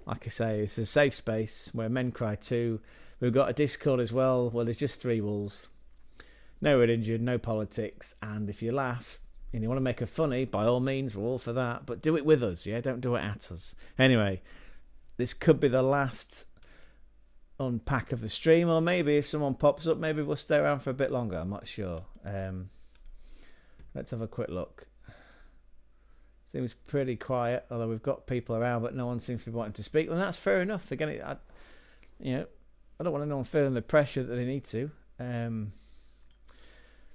Like I say, it's a safe space where men cry too. We've got a Discord as well. Well, there's just 3 walls. No one injured, no politics, and if you laugh and you want to make it funny, by all means, we're all for that. But do it with us, yeah? Don't do it at us. Anyway, this could be the last unpack of the stream, or maybe if someone pops up, maybe we'll stay around for a bit longer. I'm not sure. Let's have a quick look. Seems pretty quiet, although we've got people around, but no one seems to be wanting to speak. And that's fair enough. Again, I don't want anyone feeling the pressure that they need to.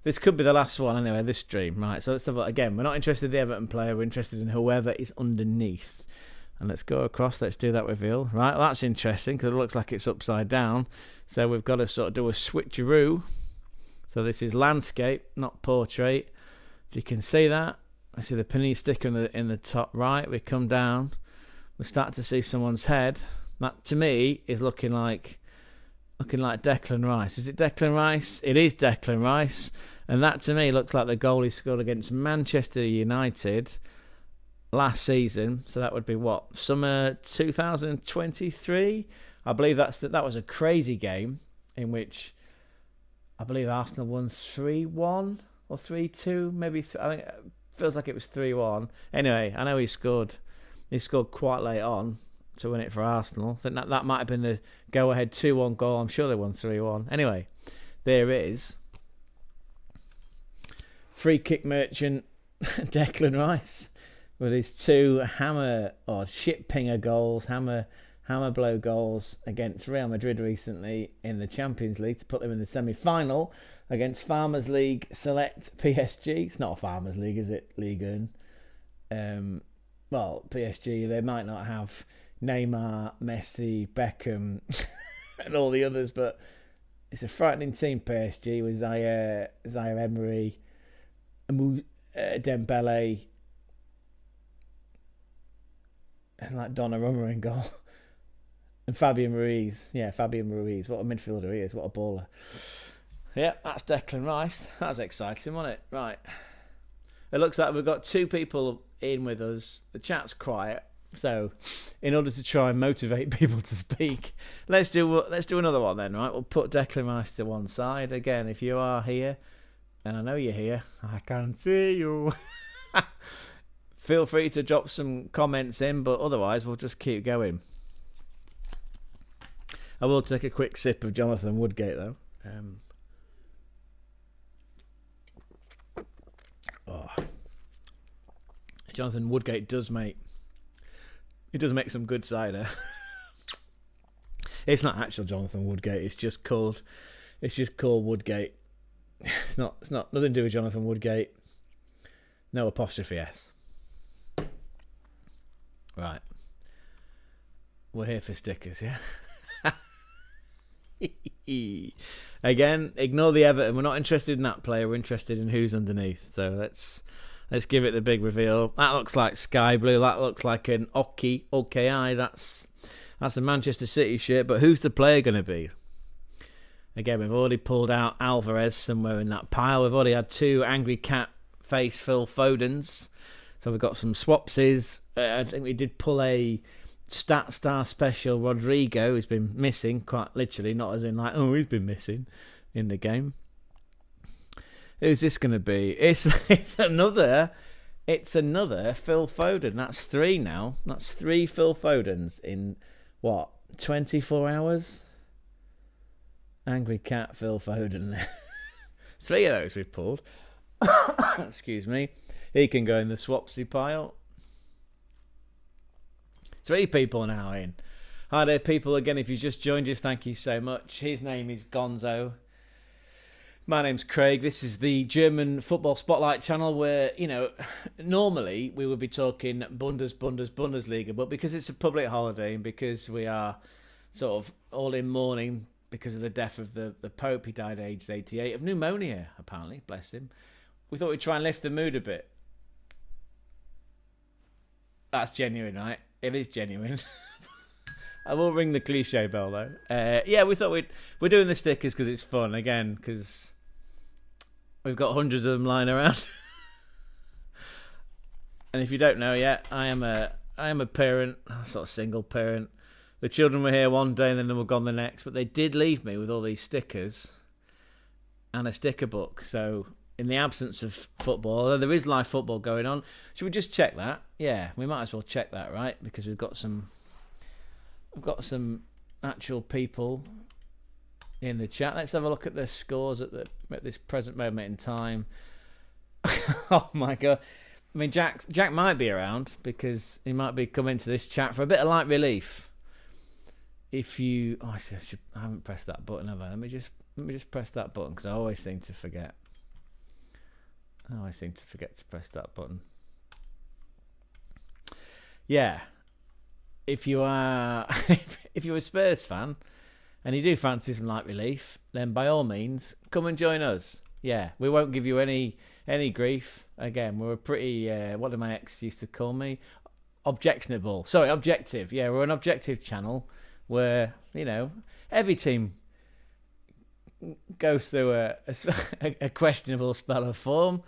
This could be the last one anyway, this stream. Right, so let's have a look. Again, we're not interested in the Everton player. We're interested in whoever is underneath. And let's go across. Let's do that reveal. Right, well, that's interesting because it looks like it's upside down. So we've got to sort of do a switcheroo. So this is landscape, not portrait. If you can see that. I see the Panini sticker in the top right. We come down. We start to see someone's head. That, to me, is looking like Declan Rice. Is it Declan Rice? It is Declan Rice. And that, to me, looks like the goal he scored against Manchester United last season. So that would be what? Summer 2023? I believe that was a crazy game in which I believe Arsenal won 3-1 or 3-2. Maybe, I think it feels like it was 3-1. Anyway, I know he scored quite late on to win it for Arsenal. I think that might have been the go-ahead 2-1 goal. I'm sure they won 3-1. Anyway, there is free kick merchant Declan Rice with his 2 hammer or shit pinger goals, hammer blow goals against Real Madrid recently in the Champions League to put them in the semi-final against Farmers League select PSG. It's not a Farmers League, is it? Ligue 1. Well, PSG, they might not have Neymar, Messi, Beckham, and all the others, but it's a frightening team, PSG, with Zaire Emery, Dembele, and like Donnarumma in goal, and Fabian Ruiz. Yeah, Fabian Ruiz. What a midfielder he is. What a baller. Yeah, that's Declan Rice. That was exciting, wasn't it? Right. It looks like we've got 2 people in with us. The chat's quiet. So, in order to try and motivate people to speak, let's do another one then, right? We'll put Declan Rice to one side. Again, if you are here, and I know you're here, I can see you. Feel free to drop some comments in, but otherwise we'll just keep going. I will take a quick sip of Jonathan Woodgate, though. Jonathan Woodgate does make some good cider. It's not actual Jonathan Woodgate. It's just called Woodgate. It's not nothing to do with Jonathan Woodgate. No apostrophe S. Right. We're here for stickers, yeah. Again, ignore the Everton. We're not interested in that player. We're interested in who's underneath. So let's give it the big reveal. That looks like sky blue. That looks like an OKI. That's a Manchester City shirt. But who's the player going to be? Again, we've already pulled out Alvarez somewhere in that pile. We've already had 2 angry cat face Phil Fodens. So we've got some swapsies. I think we did pull a Stat Star special Rodrigo, who's been missing, quite literally, not as in like, oh, he's been missing in the game. Who's this going to be? It's another Phil Foden. That's 3 now. That's 3 Phil Fodens in, what, 24 hours? Angry cat Phil Foden there. 3 of those we've pulled. Excuse me. He can go in the swapsy pile. 3 people now in. Hi there, people. Again, if you've just joined us, thank you so much. His name is Gonzo. My name's Craig. This is the German Football Spotlight channel where, you know, normally we would be talking Bundesliga, but because it's a public holiday and because we are sort of all in mourning because of the death of the Pope, he died aged 88 of pneumonia, apparently, bless him, we thought we'd try and lift the mood a bit. That's genuine, right? It is genuine. I will ring the cliche bell, though. Yeah, we thought we're doing the stickers because it's fun, again, because we've got hundreds of them lying around. And if you don't know yet, I am a parent, sort of single parent. The children were here one day and then they were gone the next, but they did leave me with all these stickers and a sticker book. So in the absence of football, although there is live football going on, should we just check that? Yeah, we might as well check that, right? Because we've got some actual people in the chat. Let's have a look at the scores at this present moment in time. Oh my god! I mean, Jack might be around because he might be coming to this chat for a bit of light relief. If you, I haven't pressed that button, have I? Let me just press that button because I always seem to forget. I always seem to forget to press that button. Yeah. If you are if you're a Spurs fan and you do fancy some light relief, then by all means come and join us. Yeah, we won't give you any grief. Again, we're a pretty what did my ex used to call me? Objectionable. Sorry, objective. Yeah, we're an objective channel where, you know, every team goes through a questionable spell of form.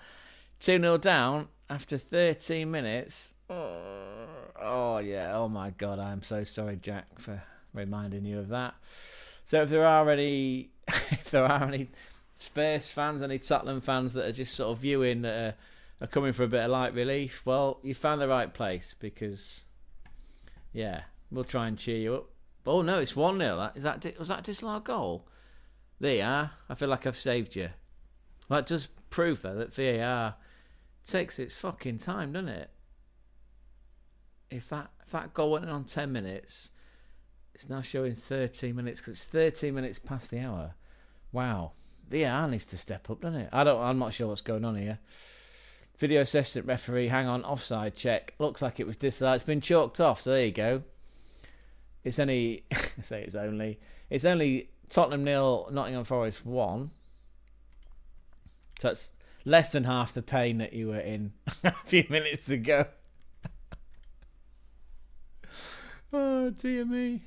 2-0 down after 13 minutes. Oh yeah, oh my god, I'm so sorry, Jack, for reminding you of that. So if there are any Spurs fans, any Tottenham fans that are just sort of viewing that are coming for a bit of light relief, well, you found the right place because, yeah, we'll try and cheer you up. Oh no, it's 1-0. Was that a disallowed goal? There you are. I feel like I've saved you. That does prove though that VAR takes its fucking time, doesn't it? If that goal went on 10 minutes, it's now showing 13 minutes because it's 13 minutes past the hour. Wow. VAR needs to step up, doesn't it? I'm not sure what's going on here. Video assistant referee, hang on, offside check. Looks like it was disallowed. It's been chalked off, so there you go. It's only it's only Tottenham 0, Nottingham Forest 1. So that's less than half the pain that you were in a few minutes ago. Oh, dear me.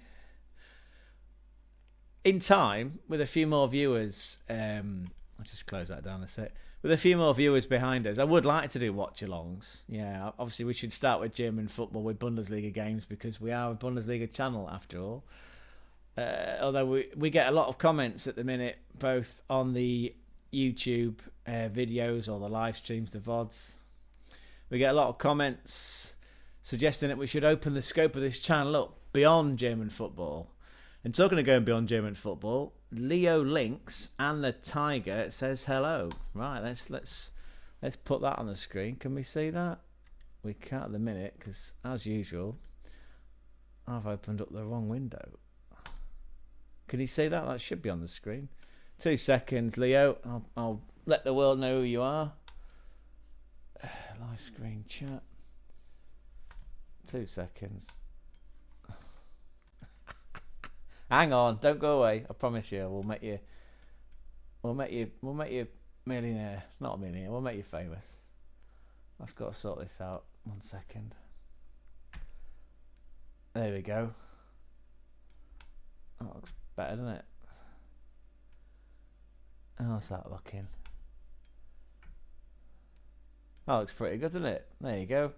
In time, with a few more viewers, I'll just close that down a sec. With a few more viewers behind us, I would like to do watch-alongs. Yeah, obviously we should start with German football with Bundesliga games because we are a Bundesliga channel after all. Although we get a lot of comments at the minute, both on the YouTube videos or the live streams, the VODs. We get a lot of comments suggesting that we should open the scope of this channel up beyond German football. And talking of going beyond German football, Leo Lynx and the Tiger says hello. Right, let's put that on the screen. Can we see that? We can't at the minute because, as usual, I've opened up the wrong window. Can you see that? That should be on the screen. 2 seconds, Leo. I'll let the world know who you are. Live screen chat. 2 seconds. Hang on, don't go away. I promise you, we'll make you millionaire. Not a millionaire. We'll make you famous. I've got to sort this out. 1 second. There we go. That looks better, doesn't it? How's that looking? That looks pretty good, doesn't it? There you go.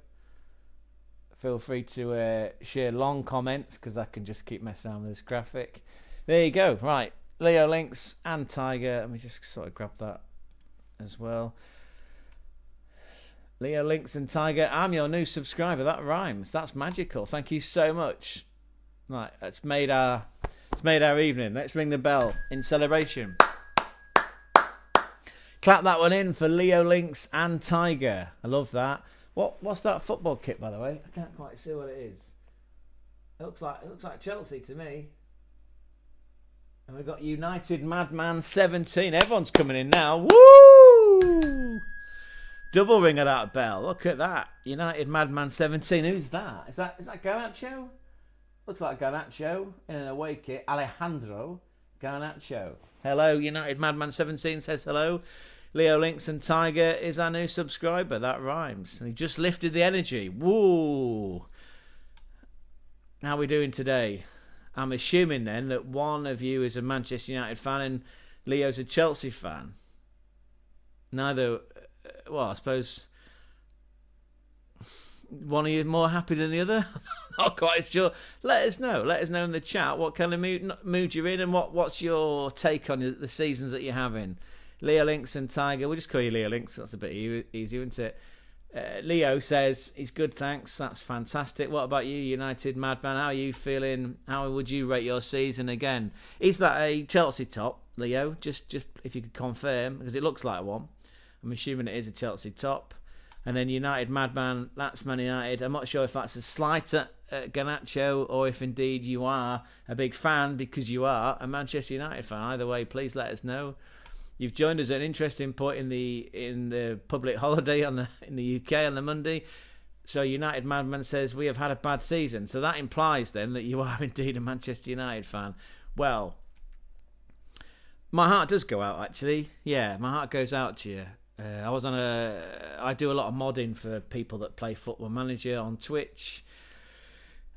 Feel free to share long comments because I can just keep messing around with this graphic. There you go. Right. Leo Lynx and Tiger. Let me just sort of grab that as well. Leo Lynx and Tiger. I'm your new subscriber. That rhymes. That's magical. Thank you so much. Right. It's made our evening. Let's ring the bell in celebration. Clap that one in for Leo Lynx and Tiger. I love that. What's that football kit, by the way? I can't quite see what it is. It looks like Chelsea to me. And we've got United Madman 17. Everyone's coming in now. Woo! Double ring of that bell. Look at that. United Madman 17. Who's that? Is that Garnacho? Looks like Garnacho in an away kit. Alejandro Garnacho. Hello, United Madman 17 says hello. Leo Lynx and Tiger is our new subscriber. That rhymes. And he just lifted the energy. Woo! How are we doing today? I'm assuming then that one of you is a Manchester United fan and Leo's a Chelsea fan. Neither, well, I suppose one of you is more happy than the other. Not quite sure. Let us know. Let us know in the chat what kind of mood you're in and what's your take on the seasons that you're having. Leo Lynx and Tiger. We'll just call you Leo Lynx. That's a bit easier, isn't it? Leo says he's good, thanks. That's fantastic. What about you, United Madman? How are you feeling? How would you rate your season again? Is that a Chelsea top, Leo? Just if you could confirm, because it looks like one. I'm assuming it is a Chelsea top. And then United Madman, that's Man United. I'm not sure if that's a slight at Garnacho or if indeed you are a big fan because you are a Manchester United fan. Either way, please let us know. You've joined us at an interesting point in the public holiday in the UK on the Monday. So United Madman says we have had a bad season. So that implies then that you are indeed a Manchester United fan. Well, my heart does go out actually. Yeah, my heart goes out to you. I do a lot of modding for people that play Football Manager on Twitch.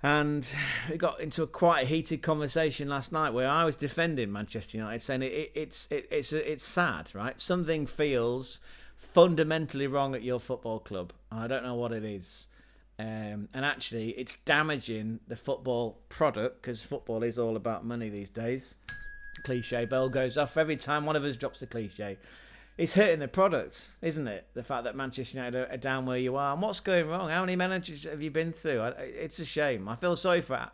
And we got into a quite heated conversation last night where I was defending Manchester United, saying it's sad, right? Something feels fundamentally wrong at your football club, and I don't know what it is. And actually, it's damaging the football product because football is all about money these days. Cliche bell goes off every time one of us drops a cliche. It's hurting the product, isn't it? The fact that Manchester United are down where you are. And what's going wrong? How many managers have you been through? It's a shame. I feel sorry for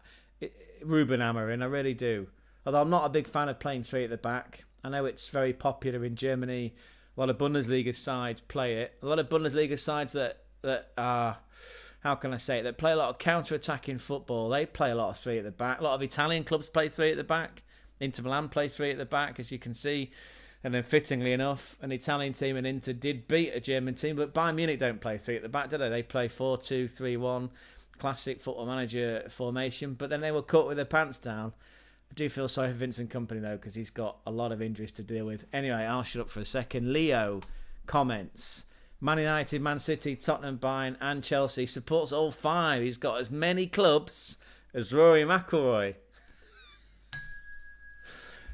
Ruben Amorim, I really do. Although I'm not a big fan of playing three at the back. I know it's very popular in Germany. A lot of Bundesliga sides play it. A lot of Bundesliga sides that are, how can I say it, that play a lot of counter-attacking football. They play a lot of three at the back. A lot of Italian clubs play three at the back. Inter Milan play three at the back, as you can see. And then, fittingly enough, an Italian team in Inter did beat a German team, but Bayern Munich don't play three at the back, do they? They play 4-2-3-1, classic Football Manager formation. But then they were caught with their pants down. I do feel sorry for Vincent Kompany, though, because he's got a lot of injuries to deal with. Anyway, I'll shut up for a second. Leo comments. Man United, Man City, Tottenham, Bayern and Chelsea. Supports all five. He's got as many clubs as Rory McIlroy.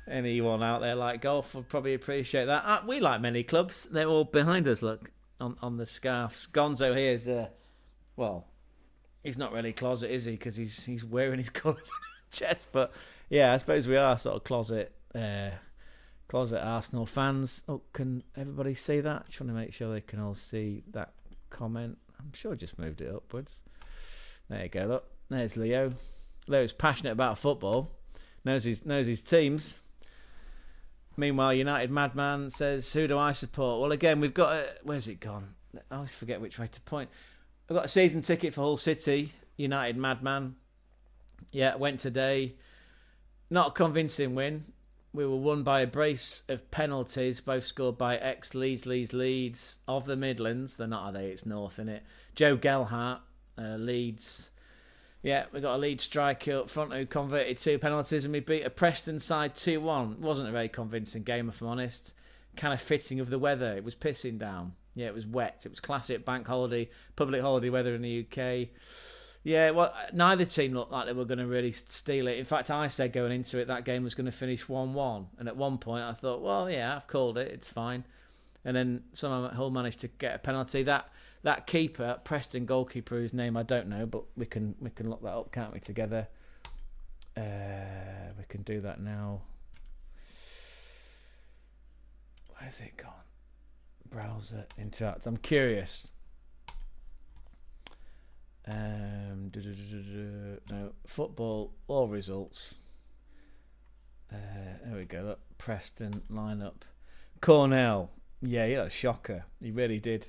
Anyone out there like golf would probably appreciate that. We like many clubs. They're all behind us, look, on the scarves. Gonzo here is, well, he's not really closet, is he? Because he's wearing his colours on his chest. But, yeah, I suppose we are sort of closet Arsenal fans. Oh, can everybody see that? Just want to make sure they can all see that comment. I'm sure I just moved it upwards. There you go, look. There's Leo. Leo's passionate about football. Knows his teams. Meanwhile, United Madman says, who do I support? Well, again, we've got where's it gone? I always forget which way to point. I've got a season ticket for Hull City, United Madman. Yeah, went today. Not a convincing win. We were won by a brace of penalties, both scored by ex-Leeds of the Midlands. They're not, are they? It's North, innit? Joe Gelhardt, Leeds. Yeah, we got a lead striker up front who converted 2 penalties and we beat a Preston side 2-1. It wasn't a very convincing game, if I'm honest. Kind of fitting of the weather. It was pissing down. Yeah, it was wet. It was classic bank holiday, public holiday weather in the UK. Yeah, well, neither team looked like they were going to really steal it. In fact, I said going into it that game was going to finish 1-1. And at one point I thought, well, yeah, I've called it. It's fine. And then somehow Hull managed to get a penalty. That keeper, Preston goalkeeper, whose name I don't know, but we can look that up, can't we, together? We can do that now. Where's it gone? Browser, interact. I'm curious. No, football, all results. There we go. Look, Preston lineup. Cornell. Yeah, he had a shocker. He really did.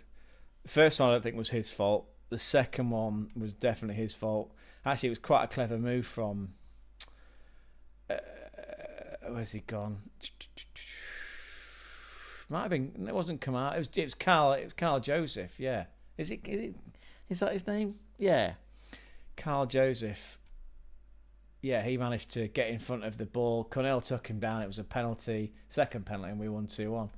The first one I don't think was his fault. The second one was definitely his fault. Actually, it was quite a clever move from... where's he gone? Might have been... It wasn't Kamara. It was Carl Joseph, yeah. Is that his name? Yeah. Carl Joseph. Yeah, he managed to get in front of the ball. Cornell took him down. It was a penalty. Second penalty, and we won 2-1.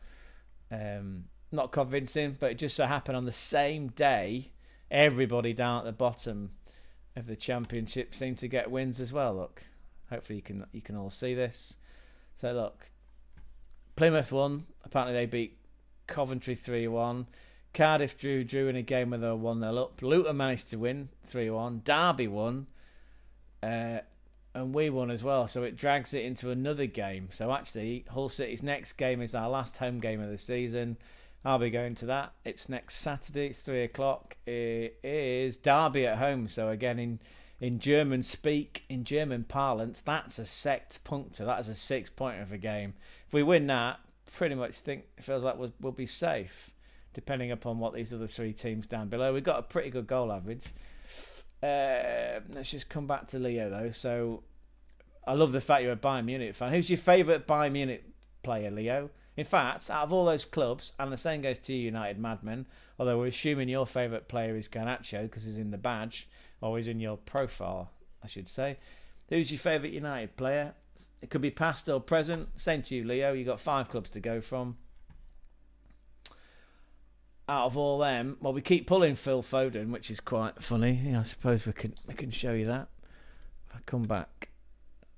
Not convincing, but it just so happened on the same day, everybody down at the bottom of the championship seemed to get wins as well. Look, hopefully you can all see this. So look, Plymouth won. Apparently they beat Coventry 3-1. Cardiff drew in a game where they were 1-0 up. Luton managed to win 3-1. Derby won. And we won as well, so it drags it into another game. So actually, Hull City's next game is our last home game of the season. I'll be going to that. It's next Saturday, it's 3 o'clock. It is Derby at home. So again, in German speak, in German parlance, that's a sect puncture. That is a 6-pointer of a game. If we win that, pretty much think it feels like we'll be safe, depending upon what these other three teams down below. We've got a pretty good goal average. Let's just come back to Leo though. So I love the fact you're a Bayern Munich fan. Who's your favourite Bayern Munich player, Leo? In fact, out of all those clubs, and the same goes to you, United Madmen, although we're assuming your favourite player is Garnacho because he's in the badge, or he's in your profile, I should say. Who's your favourite United player? It could be past or present. Same to you, Leo. You've got 5 clubs to go from. Out of all them, well, we keep pulling Phil Foden, which is quite funny. Yeah, I suppose we can show you that. If I come back,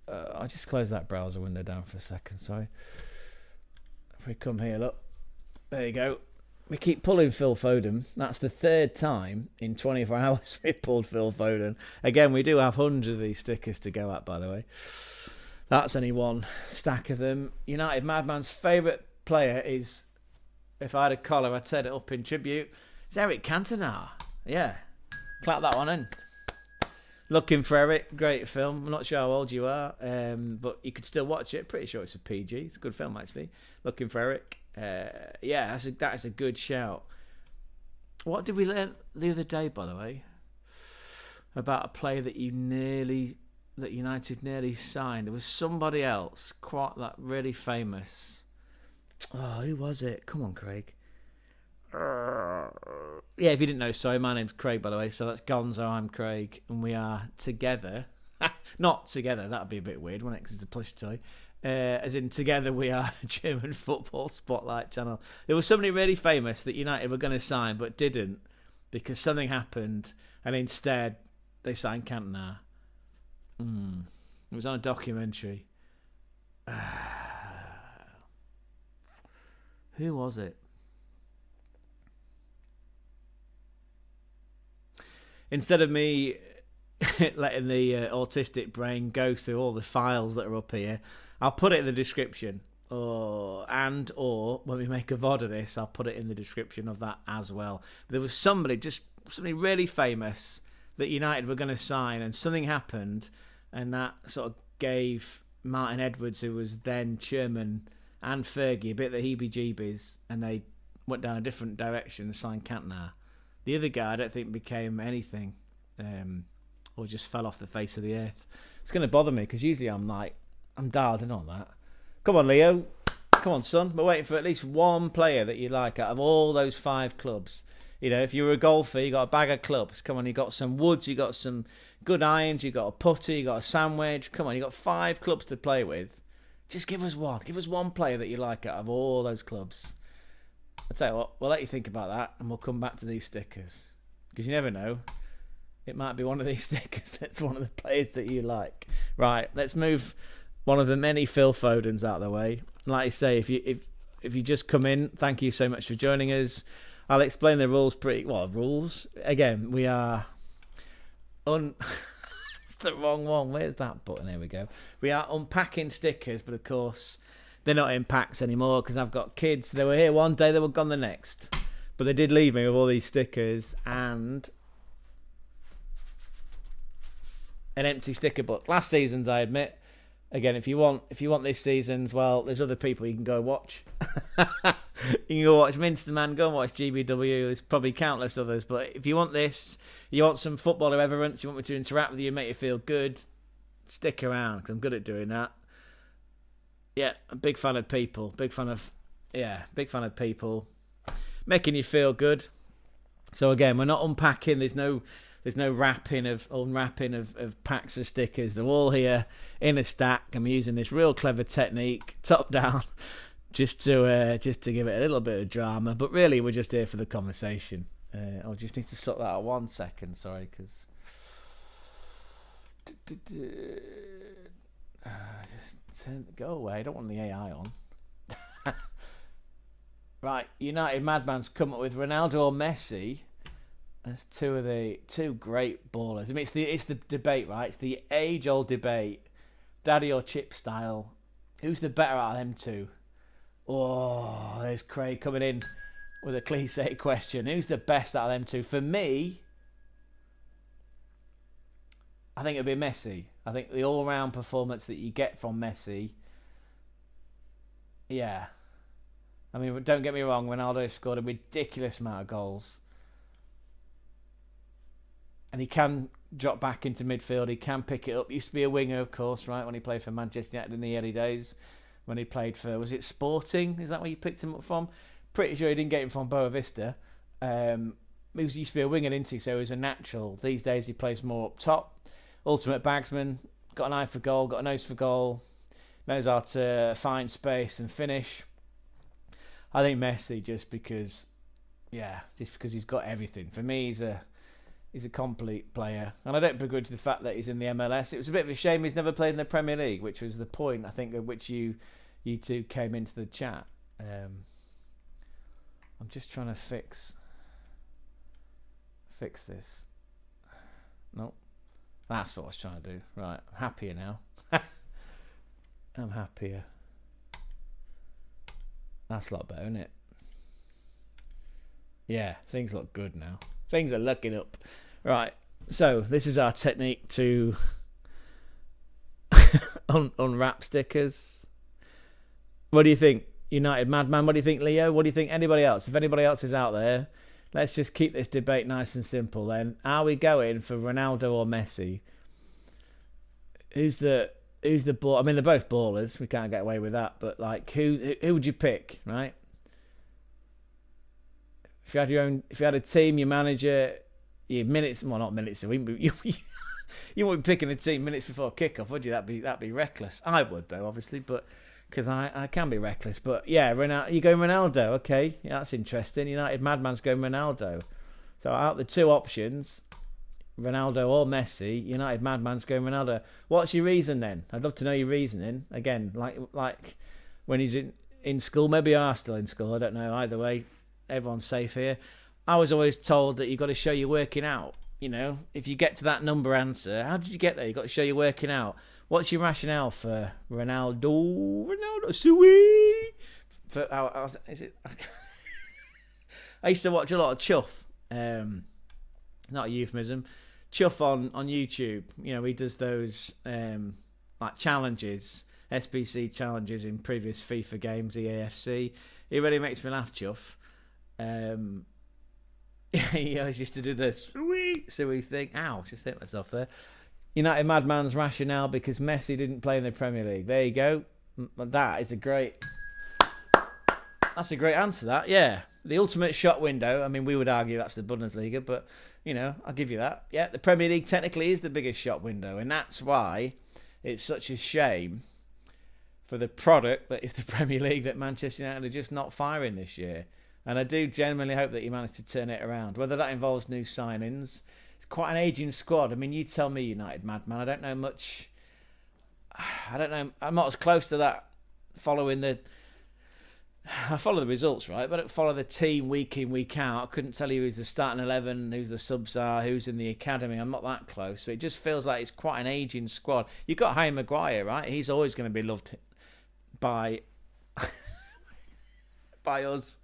I'll just close that browser window down for a second. Sorry. If we come here, look, there you go. We keep pulling Phil Foden. That's the 3rd time in 24 hours we pulled Phil Foden. Again, we do have hundreds of these stickers to go at, by the way. That's only one stack of them. United Madman's favourite player is, if I had a collar, I'd set it up in tribute. It's Eric Cantona. Yeah. Clap that one in. Looking for Eric. Great film. I'm not sure how old you are, but you could still watch it. Pretty sure it's a PG. It's a good film, actually. Looking for Eric. Yeah, that is a good shout. What did we learn the other day, by the way? About a player that United nearly signed. There was somebody else, quite that really famous. Oh, who was it? Come on, Craig. Yeah, if you didn't know, sorry, my name's Craig, by the way. So that's Gonzo, I'm Craig, and we are together. Not together, that'd be a bit weird, wouldn't it? Because it's a plush toy. As in, together we are the German Football Spotlight channel. There was somebody really famous that United were going to sign, but didn't, because something happened, and instead they signed Cantona. It was on a documentary. Who was it? Instead of me letting the autistic brain go through all the files that are up here, I'll put it in the description. Or when we make a VOD of this, I'll put it in the description of that as well. There was somebody really famous that United were going to sign, and something happened, and that sort of gave Martin Edwards, who was then chairman, and Fergie a bit of the heebie-jeebies, and they went down a different direction and signed Cantona. The other guy, I don't think, became anything, or just fell off the face of the earth. It's going to bother me, because usually I'm dialed in on that. Come on, Leo. Come on, son. We're waiting for at least one player that you like out of all those 5 clubs. You know, if you were a golfer, you got a bag of clubs. Come on, you got some woods, you got some good irons, you got a putter, you got a sandwich. Come on, you got 5 clubs to play with. Just give us one. Give us one player that you like out of all those clubs. I'll tell you what, we'll let you think about that, and we'll come back to these stickers. Because you never know. It might be one of these stickers that's one of the players that you like. Right, let's move one of the many Phil Fodens out of the way. Like I say, if you just come in, thank you so much for joining us. I'll explain the rules rules. Again, we are it's the wrong one. Where's that button? Here we go. We are unpacking stickers, but of course they're not in packs anymore because I've got kids. They were here one day, they were gone the next. But they did leave me with all these stickers and an empty sticker book. Last season's, I admit, Again, if you want this season's, well, there's other people you can go watch. You can go watch Minsterman, go and watch GBW. There's probably countless others. But if you want this, you want some football irreverence, you want me to interact with you, make you feel good, stick around because I'm good at doing that. Yeah, I'm a big fan of people. Big fan of people making you feel good. So again, we're not unpacking. There's no unwrapping of packs of stickers. They're all here in a stack. I'm using this real clever technique, top down, just to give it a little bit of drama. But really, we're just here for the conversation. I'll just need to sort that out 1 second. Sorry, because go away. I don't want the AI on. Right, United Madman's come up with Ronaldo or Messi. That's two great ballers. I mean, it's the debate, right? It's the age-old debate, daddy or chip style. Who's the better out of them two? Oh, there's Craig coming in with a cliche question. Who's the best out of them two? For me, I think it'd be Messi. I think the all-round performance that you get from Messi, yeah. I mean, don't get me wrong, Ronaldo scored a ridiculous amount of goals. And he can drop back into midfield. He can pick it up. He used to be a winger, of course, right? When he played for Manchester United in the early days. When he played for, was it Sporting? Is that where you picked him up from? Pretty sure he didn't get him from Boa Vista. He used to be a winger, didn't he? So he was a natural. These days he plays more up top. Ultimate bagsman. Got an eye for goal. Got a nose for goal. Knows how to find space and finish. I think Messi just because he's got everything. For me, he's a complete player. And I don't begrudge the fact that he's in the MLS. It was a bit of a shame he's never played in the Premier League, which was the point, I think, at which you two came into the chat. I'm just trying to fix this. Nope. That's what I was trying to do. Right, I'm happier now. I'm happier. That's a lot better, isn't it? Yeah, things look good now. Things are looking up. Right, so this is our technique to unwrap stickers. What do you think, United Madman? What do you think, Leo? What do you think, anybody else? If anybody else is out there, let's just keep this debate nice and simple then. Are we going for Ronaldo or Messi? Who's the ball? I mean, they're both ballers. We can't get away with that. But like, who would you pick, right? If you had a team, your manager, your minutes, well, not minutes. You wouldn't be picking a team minutes before kickoff, would you? That'd be reckless. I would though, obviously, but because I can be reckless. But yeah, you go Ronaldo. Okay, yeah, that's interesting. United Madman's going Ronaldo. So out the two options, Ronaldo or Messi, United Madman's going Ronaldo. What's your reason then? I'd love to know your reasoning. Again, like when he's in school, maybe you are still in school. I don't know. Either way, everyone's safe here. I was always told that you've got to show you're working out. You know, if you get to that number answer, how did you get there? You've got to show you're working out. What's your rationale for Ronaldo? Sweet. Is it? I used to watch a lot of Chuff. Not a euphemism. Chuff on YouTube. You know, he does those like challenges, SBC challenges in previous FIFA games, EAFC. He really makes me laugh, Chuff. He always used to do the sweet thing. Ow, just hit myself there. United Madman's rationale because Messi didn't play in the Premier League. There you go. That's a great answer, that. Yeah. The ultimate shot window. I mean, we would argue that's the Bundesliga, but, you know, I'll give you that. Yeah, the Premier League technically is the biggest shot window, and that's why it's such a shame for the product that is the Premier League that Manchester United are just not firing this year. And I do genuinely hope that you manage to turn it around. Whether that involves new signings, it's quite an aging squad. I mean, you tell me, United Madman. I don't know much. I don't know. I'm not as close to that I follow the results, right? But I don't follow the team week in, week out. I couldn't tell you who's the starting 11, who's the subs are, who's in the academy. I'm not that close. So it just feels like it's quite an aging squad. You've got Harry Maguire, right? He's always going to be loved by us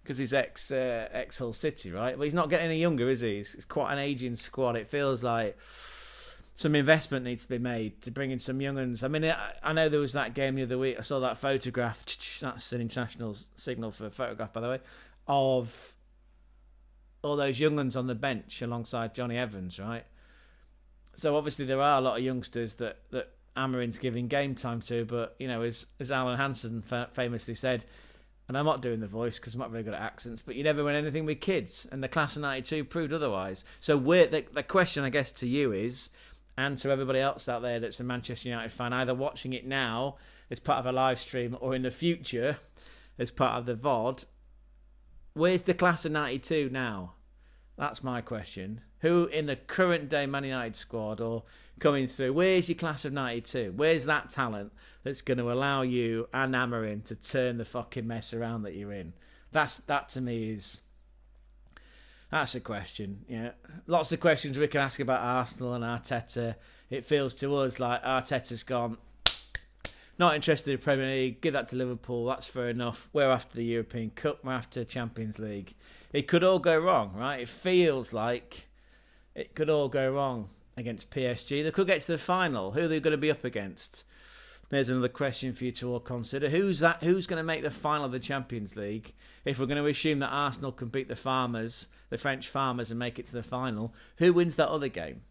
because he's ex-Hull City, right? But he's not getting any younger, is he? It's quite an aging squad. It feels like some investment needs to be made to bring in some young uns. I mean, I know there was that game the other week. I saw that photograph. That's an international signal for a photograph, by the way, of all those young uns on the bench alongside Johnny Evans, right? So obviously there are a lot of youngsters that Amarin's giving game time to, but you know, as Alan Hansen famously said, and I'm not doing the voice because I'm not very good at accents, but you never win anything with kids, and the class of '92 proved otherwise. So the question, I guess, to you is, and to everybody else out there that's a Manchester United fan, either watching it now as part of a live stream or in the future as part of the VOD, where's the class of '92 now? That's my question. Who in the current day Man United squad or coming through, where's your class of '92? Where's that talent that's going to allow you and Amarin to turn the fucking mess around that you're in? That to me that's a question. Yeah, lots of questions we can ask about Arsenal and Arteta. It feels to us like Arteta's gone, not interested in the Premier League, give that to Liverpool, that's fair enough. We're after the European Cup, we're after Champions League. It could all go wrong, right? It feels like it could all go wrong against PSG. They could get to the final. Who are they going to be up against? There's another question for you to all consider. Who's going to make the final of the Champions League? If we're going to assume that Arsenal can beat the French farmers, and make it to the final, who wins that other game?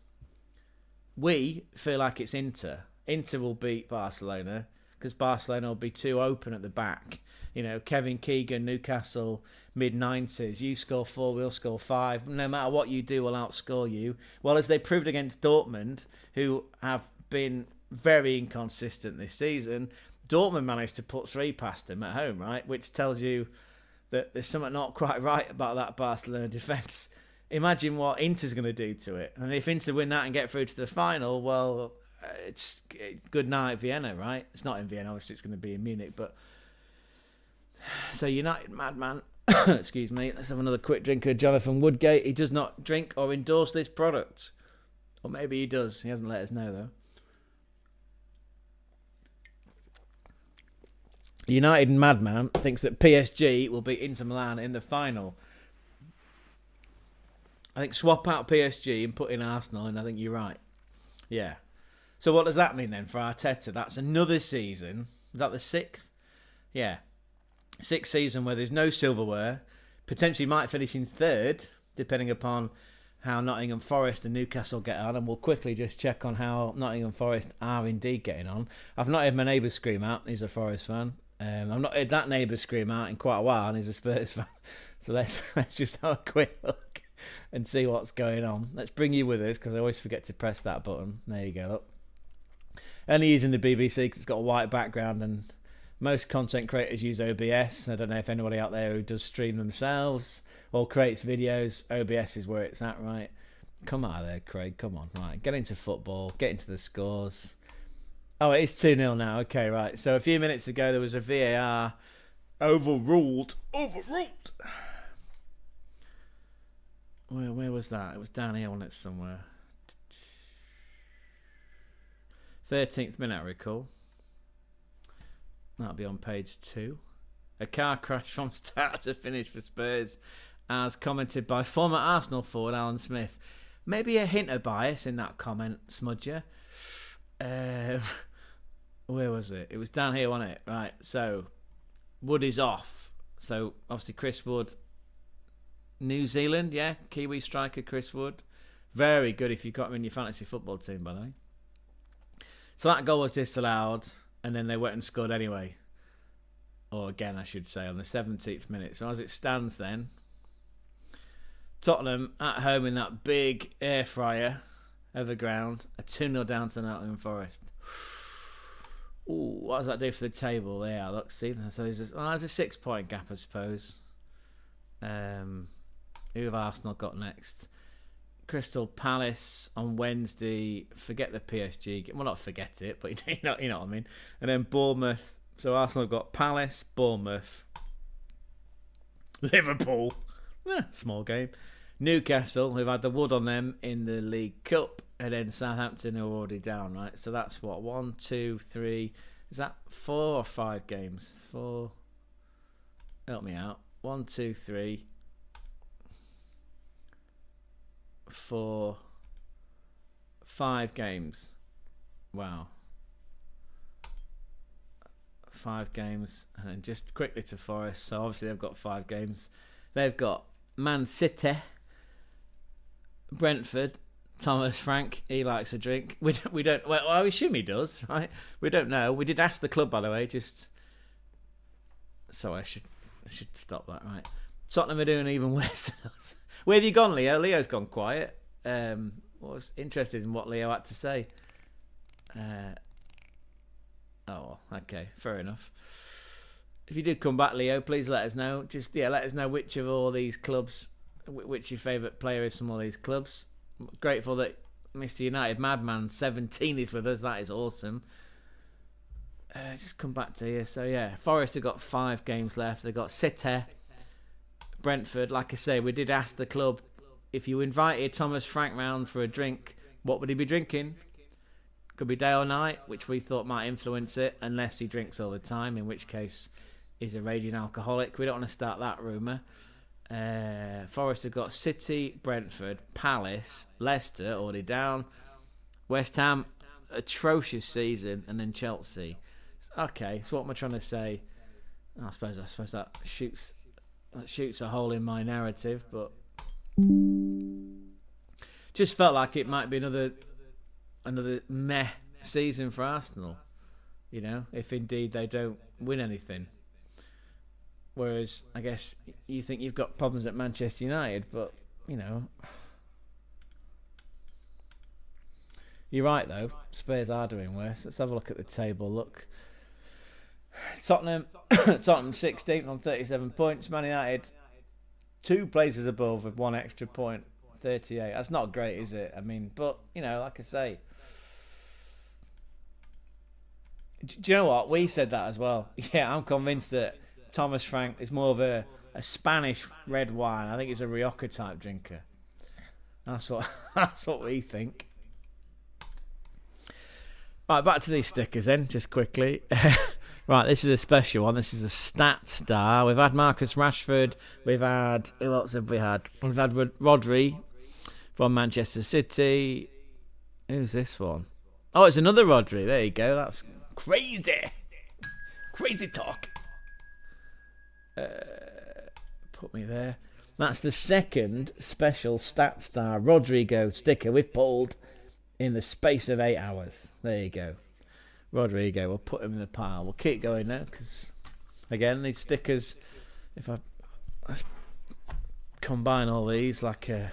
We feel like it's Inter. Inter will beat Barcelona because Barcelona will be too open at the back. You know, Kevin Keegan, Newcastle, mid-90s. You score 4, we'll score 5. No matter what you do, we'll outscore you. Well, as they proved against Dortmund, who have been very inconsistent this season, Dortmund managed to put 3 past them at home, right? Which tells you that there's something not quite right about that Barcelona defence. Imagine what Inter's going to do to it. And if Inter win that and get through to the final, well, it's good night, Vienna, right? It's not in Vienna, obviously it's going to be in Munich, but... So United madman, excuse me, let's have another quick drink of Jonathan Woodgate. He does not drink or endorse this product. Or maybe he does. He hasn't let us know, though. United madman thinks that PSG will beat Inter Milan in the final. I think swap out PSG and put in Arsenal, and I think you're right. Yeah. So what does that mean then for Arteta? That's another season. Is that the 6th? Yeah. 6th season where there's no silverware. Potentially might finish in 3rd, depending upon how Nottingham Forest and Newcastle get on. And we'll quickly just check on how Nottingham Forest are indeed getting on. I've not heard my neighbour scream out. He's a Forest fan. I've not heard that neighbour scream out in quite a while, and he's a Spurs fan. So let's just have a quick look and see what's going on. Let's bring you with us, because I always forget to press that button. There you go. Look. Only using the BBC because it's got a white background, and most content creators use OBS. I don't know if anybody out there who does stream themselves or creates videos, OBS is where it's at, right? Come out of there, Craig. Come on. Right, get into football. Get into the scores. Oh, it is 2-0 now. Okay, right. So a few minutes ago, there was a VAR overruled. Where was that? It was down here, wasn't it, somewhere? 13th minute, I recall. That'll be on page 2. A car crash from start to finish for Spurs, as commented by former Arsenal forward Alan Smith. Maybe a hint of bias in that comment, Smudger. Where was it? It was down here, wasn't it? Right, so Wood is off. So obviously Chris Wood, New Zealand, yeah, Kiwi striker Chris Wood. Very good if you've got him in your fantasy football team, by the way. So that goal was disallowed, and then they went and scored anyway. Or again, I should say, on the 17th minute. So as it stands then, Tottenham at home in that big air fryer of a ground, a 2-0 down to Nottingham Forest. Ooh, what does that do for the table? There, look, see. So there's a 6-point gap, I suppose. Who have Arsenal got next? Crystal Palace on Wednesday. Forget the PSG. Well, not forget it, but you know what I mean. And then Bournemouth. So Arsenal have got Palace, Bournemouth, Liverpool. Small game. Newcastle, who've had the wood on them in the League Cup. And then Southampton are already down, right? So that's what? 1, 2, 3. Is that 4 or 5 games? 4. Help me out. 1, 2, 3. 4, 5 games. Wow. 5 games. And then just quickly to Forest. So obviously they've got 5 games. They've got Man City, Brentford, Thomas Frank. He likes a drink. We don't. Well, I assume he does, right? We don't know. We did ask the club, by the way. Just so I should stop that, right? Tottenham are doing even worse than us. Where have you gone, Leo? Leo's gone quiet. I was interested in what Leo had to say. Oh, okay, fair enough. If you do come back, Leo, please let us know. Just let us know which of all these clubs, which your favourite player is from all these clubs. I'm grateful that Mr. United Madman 17 is with us. That is awesome. Just come back to here. So yeah, Forest have got 5 games left. They've got City, Brentford. Like I say, we did ask the club if you invited Thomas Frank round for a drink, what would he be drinking? Could be day or night, which we thought might influence it, unless he drinks all the time, in which case he's a raging alcoholic. We don't want to start that rumour. Forest have got City, Brentford, Palace, Leicester, already down, West Ham, atrocious season, and then Chelsea. Okay, so what am I trying to say? I suppose that shoots a hole in my narrative, but just felt like it might be another meh season for Arsenal, if indeed they don't win anything. Whereas I guess you think you've got problems at Manchester United, but you're right though. Spurs are doing worse. Let's have a look at the table. Look, Tottenham 16th on 37 points. Man United 2 places above with 1 extra point, 38. That's not great, is it? I mean, but like I say, do you know what? We said that as well. Yeah, I'm convinced that Thomas Frank is more of a Spanish red wine. I think he's a Rioja type drinker. That's what we think. Right, back to these stickers then, just quickly. Right, this is a special one. This is a stat star. We've had Marcus Rashford. We've had... Who else have we had? We've had Rodri from Manchester City. Who's this one? Oh, it's another Rodri. There you go. That's crazy. Crazy talk. Put me there. That's the second special stat star Rodrigo sticker we've pulled in the space of 8 hours. There you go. Rodrigo, we'll put him in the pile. We'll keep going now because, again, these stickers, let's combine all these like a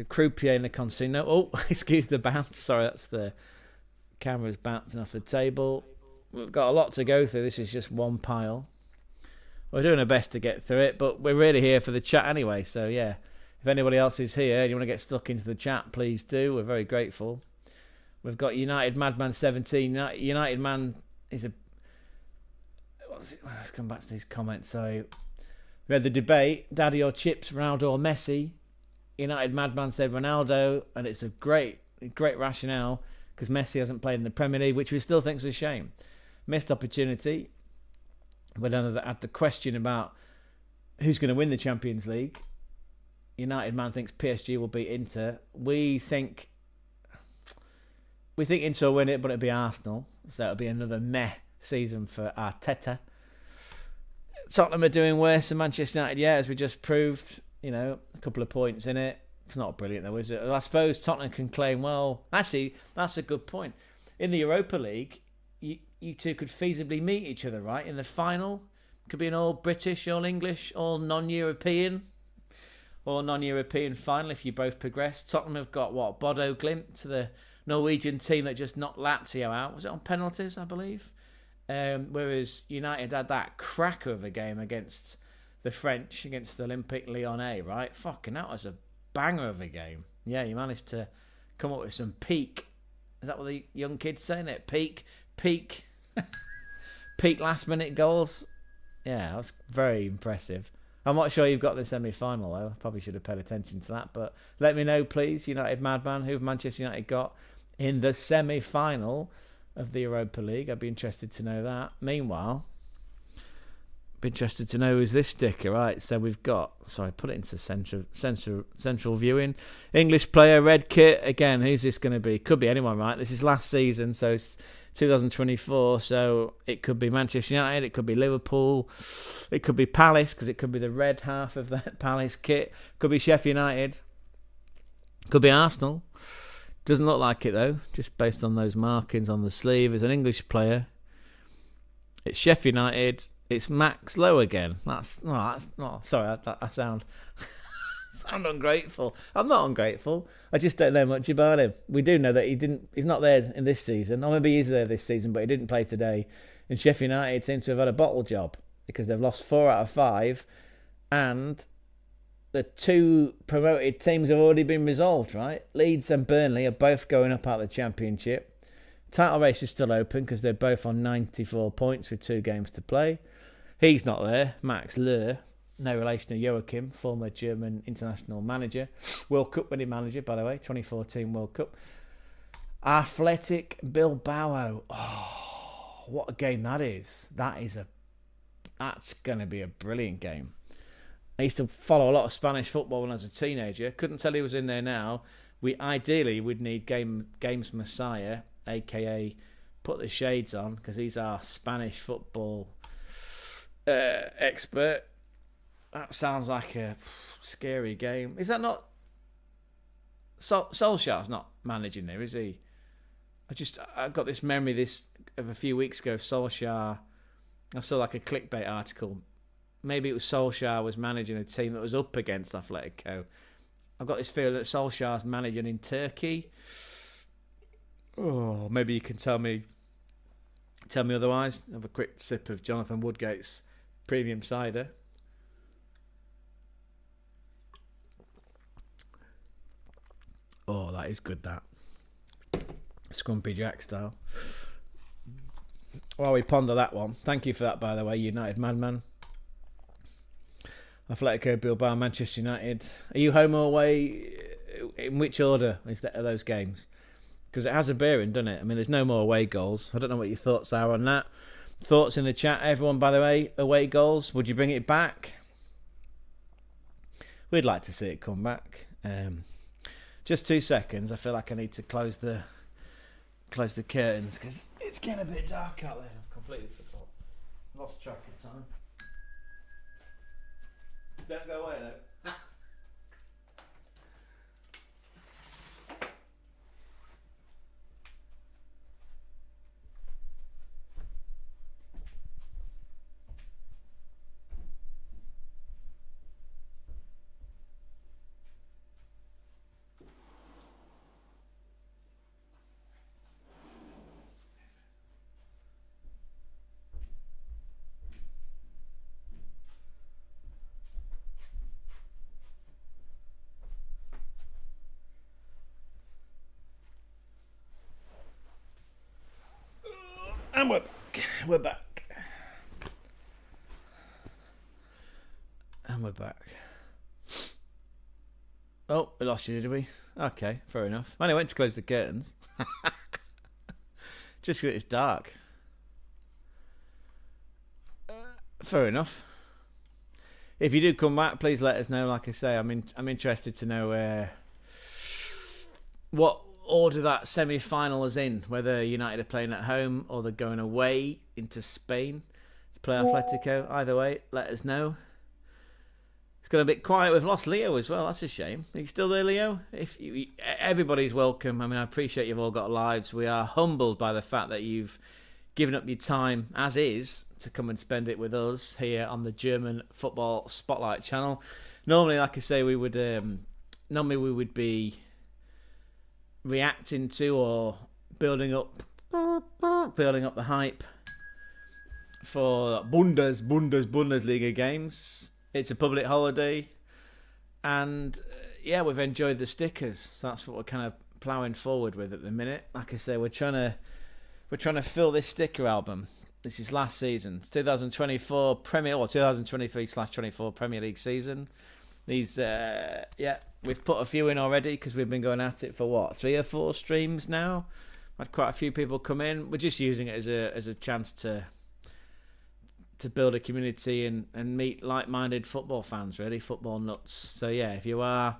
croupier in a casino. Oh, excuse the bounce. Sorry, that's the camera's bouncing off the table. We've got a lot to go through. This is just one pile. We're doing our best to get through it, but we're really here for the chat anyway. So, yeah, if anybody else is here and you want to get stuck into the chat, please do. We're very grateful. We've got United Madman 17. United Man is a... What's it? Let's come back to these comments. So, we had the debate, Daddy or Chips, Ronaldo or Messi. United Madman said Ronaldo, and it's a great rationale because Messi hasn't played in the Premier League, which we still think is a shame. Missed opportunity. But then I had the question about who's going to win the Champions League. United Man thinks PSG will beat Inter. We think Inter will win it, but it'll be Arsenal. So it'll be another meh season for Arteta. Tottenham are doing worse than Manchester United, yeah, as we just proved. A couple of points in it. It's not brilliant though, is it? I suppose Tottenham can claim, well, actually, that's a good point. In the Europa League, you two could feasibly meet each other, right? In the final, could be an all British, all English, all non-European final if you both progress. Tottenham have got what? Bodo Glimt, to the Norwegian team that just knocked Lazio out. Was it on penalties, I believe? Whereas United had that cracker of a game against the French, against the Olympique Lyonnais, right? Fucking, that was a banger of a game. Yeah, you managed to come up with some peak. Is that what the young kids saying it? Peak last minute goals. Yeah, that was very impressive. I'm not sure you've got the semi-final though. I probably should have paid attention to that. But let me know, please, United Madman, who have Manchester United got in the semi-final of the Europa League. I'd be interested to know that. Meanwhile, Be interested to know who's this sticker. Right, so we've got... Sorry, put it into central viewing. English player, red kit. Again, who's this going to be? Could be anyone, right? This is last season, so it's 2024. So it could be Manchester United. It could be Liverpool. It could be Palace, because it could be the red half of that Palace kit. Could be Sheffield United. Could be Arsenal. Doesn't look like it, though, just based on those markings on the sleeve. It's an English player. It's Sheffield United. It's Max Lowe again. Sorry, I sound ungrateful. I'm not ungrateful. I just don't know much about him. We do know that he's not there in this season. Or maybe he's there this season, but he didn't play today. And Sheffield United seem to have had a bottle job because they've lost 4 out of 5, and the 2 promoted teams have already been resolved, right? Leeds and Burnley are both going up out of the Championship. Title race is still open because they're both on 94 points with 2 games to play. He's not there. Max Lowe, no relation to Joachim, former German international manager. World Cup winning manager, by the way, 2014 World Cup. Athletic Bilbao. Oh, what a game that is. That's going to be a brilliant game. I used to follow a lot of Spanish football when I was a teenager. Couldn't tell he was in there now. We ideally would need Games Messiah, a.k.a. put the shades on, because he's our Spanish football expert. That sounds like a scary game. Is that not... Solskjaer's not managing there, is he? I've got this memory of a few weeks ago of Solskjaer. I saw like a clickbait article. Maybe it was Solskjaer was managing a team that was up against Atletico. I've got this feeling that Solskjaer's managing in Turkey. Oh, maybe you can tell me otherwise. Have a quick sip of Jonathan Woodgate's premium cider. Oh, that is good, that. Scrumpy Jack style. While we ponder that one, thank you for that, by the way, United Madman. Atletico Bilbao, Manchester United. Are you home or away? In which order are those games? Because it has a bearing, doesn't it? I mean, there's no more away goals. I don't know what your thoughts are on that. Thoughts in the chat, everyone, by the way. Away goals, would you bring it back? We'd like to see it come back. Just 2 seconds. I feel like I need to close the curtains because it's getting a bit dark out there. I've completely forgot. Lost track of time. Don't go away though. And we're back. And we're back. Oh, we lost you, did we? Okay, fair enough. I only went to close the curtains. Just because it's dark. Fair enough. If you do come back, please let us know. Like I say, I'm interested to know what order that semi-final is in, whether United are playing at home or they're going away into Spain to play Atletico. Either way, let us know. It's got a bit quiet. We've lost Leo as well. That's a shame. Are you still there, Leo? Everybody's welcome. I mean, I appreciate you've all got lives. We are humbled by the fact that you've given up your time, as is, to come and spend it with us here on the German Football Spotlight channel. Normally, like I say, we would be reacting to or building up the hype for Bundesliga games. It's a public holiday, and we've enjoyed the stickers. So that's what we're kind of ploughing forward with at the minute. Like I say, we're trying to fill this sticker album. This is last season. It's 2024 2023/24 Premier League season. These we've put a few in already because we've been going at it for 3 or 4 streams now. Had quite a few people come in. We're just using it as a chance to to build a community and meet like-minded football fans, really, football nuts. So yeah, if you are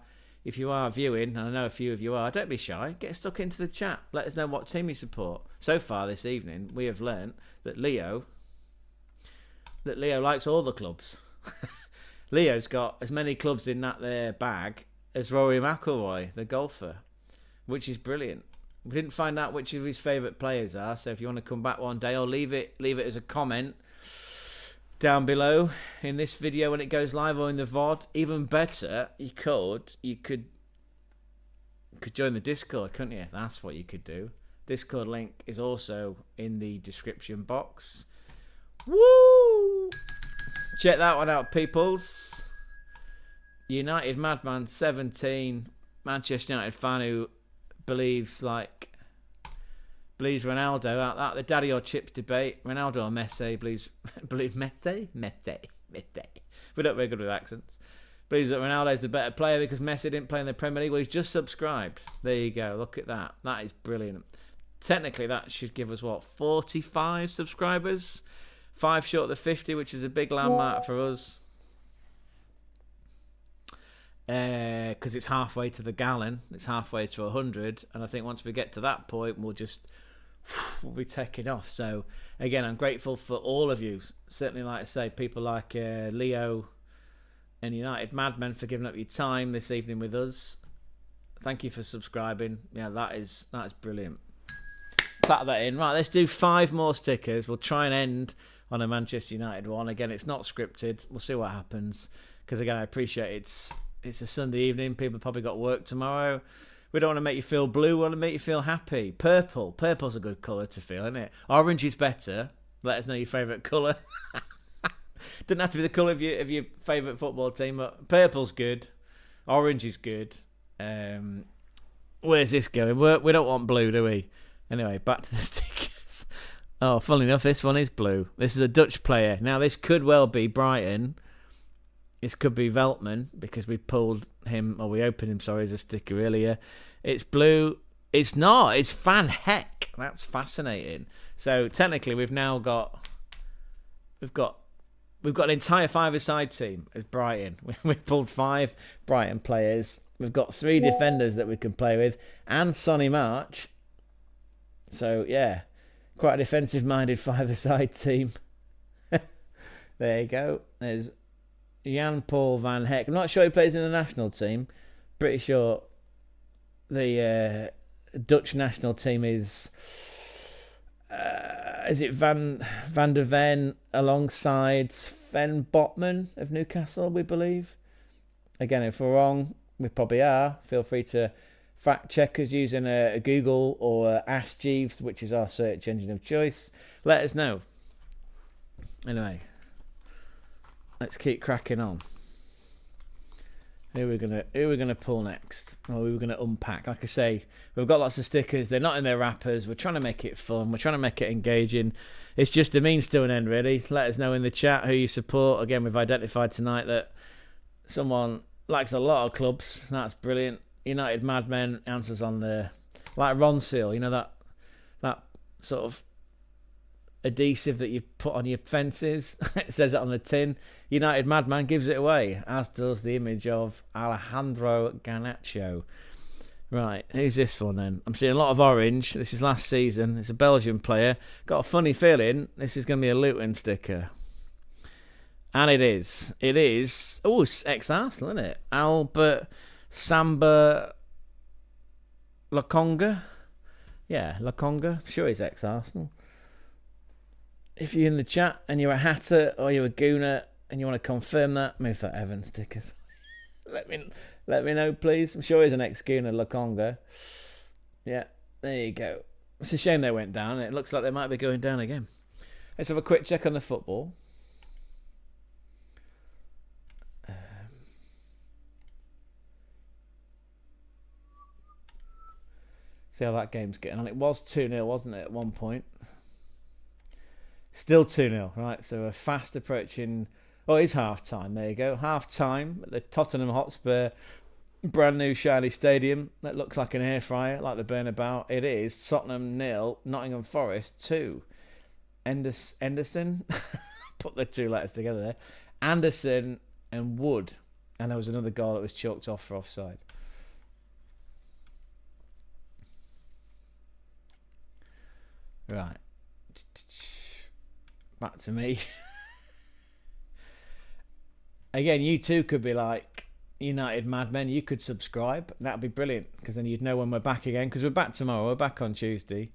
viewing, and I know a few of you are, don't be shy. Get stuck into the chat. Let us know what team you support. So far this evening, we have learnt that Leo likes all the clubs. Leo's got as many clubs in that there bag as Rory McIlroy, the golfer, which is brilliant. We didn't find out which of his favourite players are, so if you want to come back one day, or leave it as a comment down below in this video when it goes live, or in the VOD. Even better, you could join the Discord, couldn't you? That's what you could do. Discord link is also in the description box. Woo! Check that one out, peoples. United Madman 17, Manchester United fan who believes Ronaldo out that the daddy or chips debate. Ronaldo or Messi, believes Messi. We're not very good with accents. Believes that Ronaldo is the better player because Messi didn't play in the Premier League. Well, he's just subscribed. There you go. Look at that. That is brilliant. Technically, that should give us, what, 45 subscribers? 5 short of the 50, which is a big landmark for us. Because it's halfway to the gallon. It's halfway to 100. And I think once we get to that point, we'll be taking off. So, again, I'm grateful for all of you. Certainly, like I say, people like Leo and United Madmen for giving up your time this evening with us. Thank you for subscribing. Yeah, that's brilliant. Clap that in. Right, let's do 5 more stickers. We'll try and end on a Manchester United one. Again, it's not scripted. We'll see what happens. Because, again, I appreciate it's a Sunday evening. People probably got work tomorrow. We don't want to make you feel blue. We want to make you feel happy. Purple. Purple's a good colour to feel, isn't it? Orange is better. Let us know your favourite colour. Doesn't have to be the colour of your favourite football team, but purple's good. Orange is good. Where's this going? We don't want blue, do we? Anyway, back to the stickers. Oh, funnily enough, this one is blue. This is a Dutch player. Now, this could well be Brighton. This could be Veltman, because we pulled him, or we opened him, sorry, as a sticker earlier. It's blue. It's not. It's Van Heck. That's fascinating. So, technically, we've got an entire 5-a-side team as Brighton. We pulled 5 Brighton players. We've got 3 defenders that we can play with, and Sonny March. So, yeah, quite a defensive-minded 5-a-side team. There you go. There's Jan-Paul Van Heck. I'm not sure he plays in the national team. Pretty sure the Dutch national team is it Van der Ven alongside Sven Botman of Newcastle, we believe. Again, if we're wrong, we probably are. Feel free to fact check us using a Google or Ask Jeeves, which is our search engine of choice. Let us know. Anyway, let's keep cracking on. Who are we gonna pull next? Or who are we gonna unpack? Like I say, we've got lots of stickers. They're not in their wrappers. We're trying to make it fun. We're trying to make it engaging. It's just a means to an end, really. Let us know in the chat who you support. Again, we've identified tonight that someone likes a lot of clubs. That's brilliant. United Madmen answers on the, like Ron Seal, you know, that sort of adhesive that you put on your fences. It says it on the tin. United Madman gives it away, as does the image of Alejandro Garnacho. Right, who's this one then? I'm seeing a lot of orange. This is last season. It's a Belgian player. Got a funny feeling this is going to be a Luton sticker. And it is. It is. Oh, it's ex-Arsenal, isn't it? Albert Samba Lokonga. Yeah, Lokonga. Sure he's ex-Arsenal. If you're in the chat and you're a Hatter or you're a Gooner and you want to confirm that, move that Evan stickers. Let me know, please. I'm sure he's an ex-Gooner, Lokonga. Yeah, there you go. It's a shame they went down. It looks like they might be going down again. Let's have a quick check on the football. See how that game's getting on. It was 2-0, wasn't it, at one point? Still 2-0, right? So we're fast approaching. Oh, it's half time. There you go. Half time at the Tottenham Hotspur brand new shiny stadium that looks like an air fryer, like the Bernabeu. It is. Tottenham 0, Nottingham Forest 2. Henderson. put the two letters together there. Anderson and Wood. And there was another goal that was chalked off for offside. Right. Back to me. Again, you too could be like United madmen. You could subscribe. That'd be brilliant, because then you'd know when we're back again. Because we're back tomorrow. We're back on Tuesday.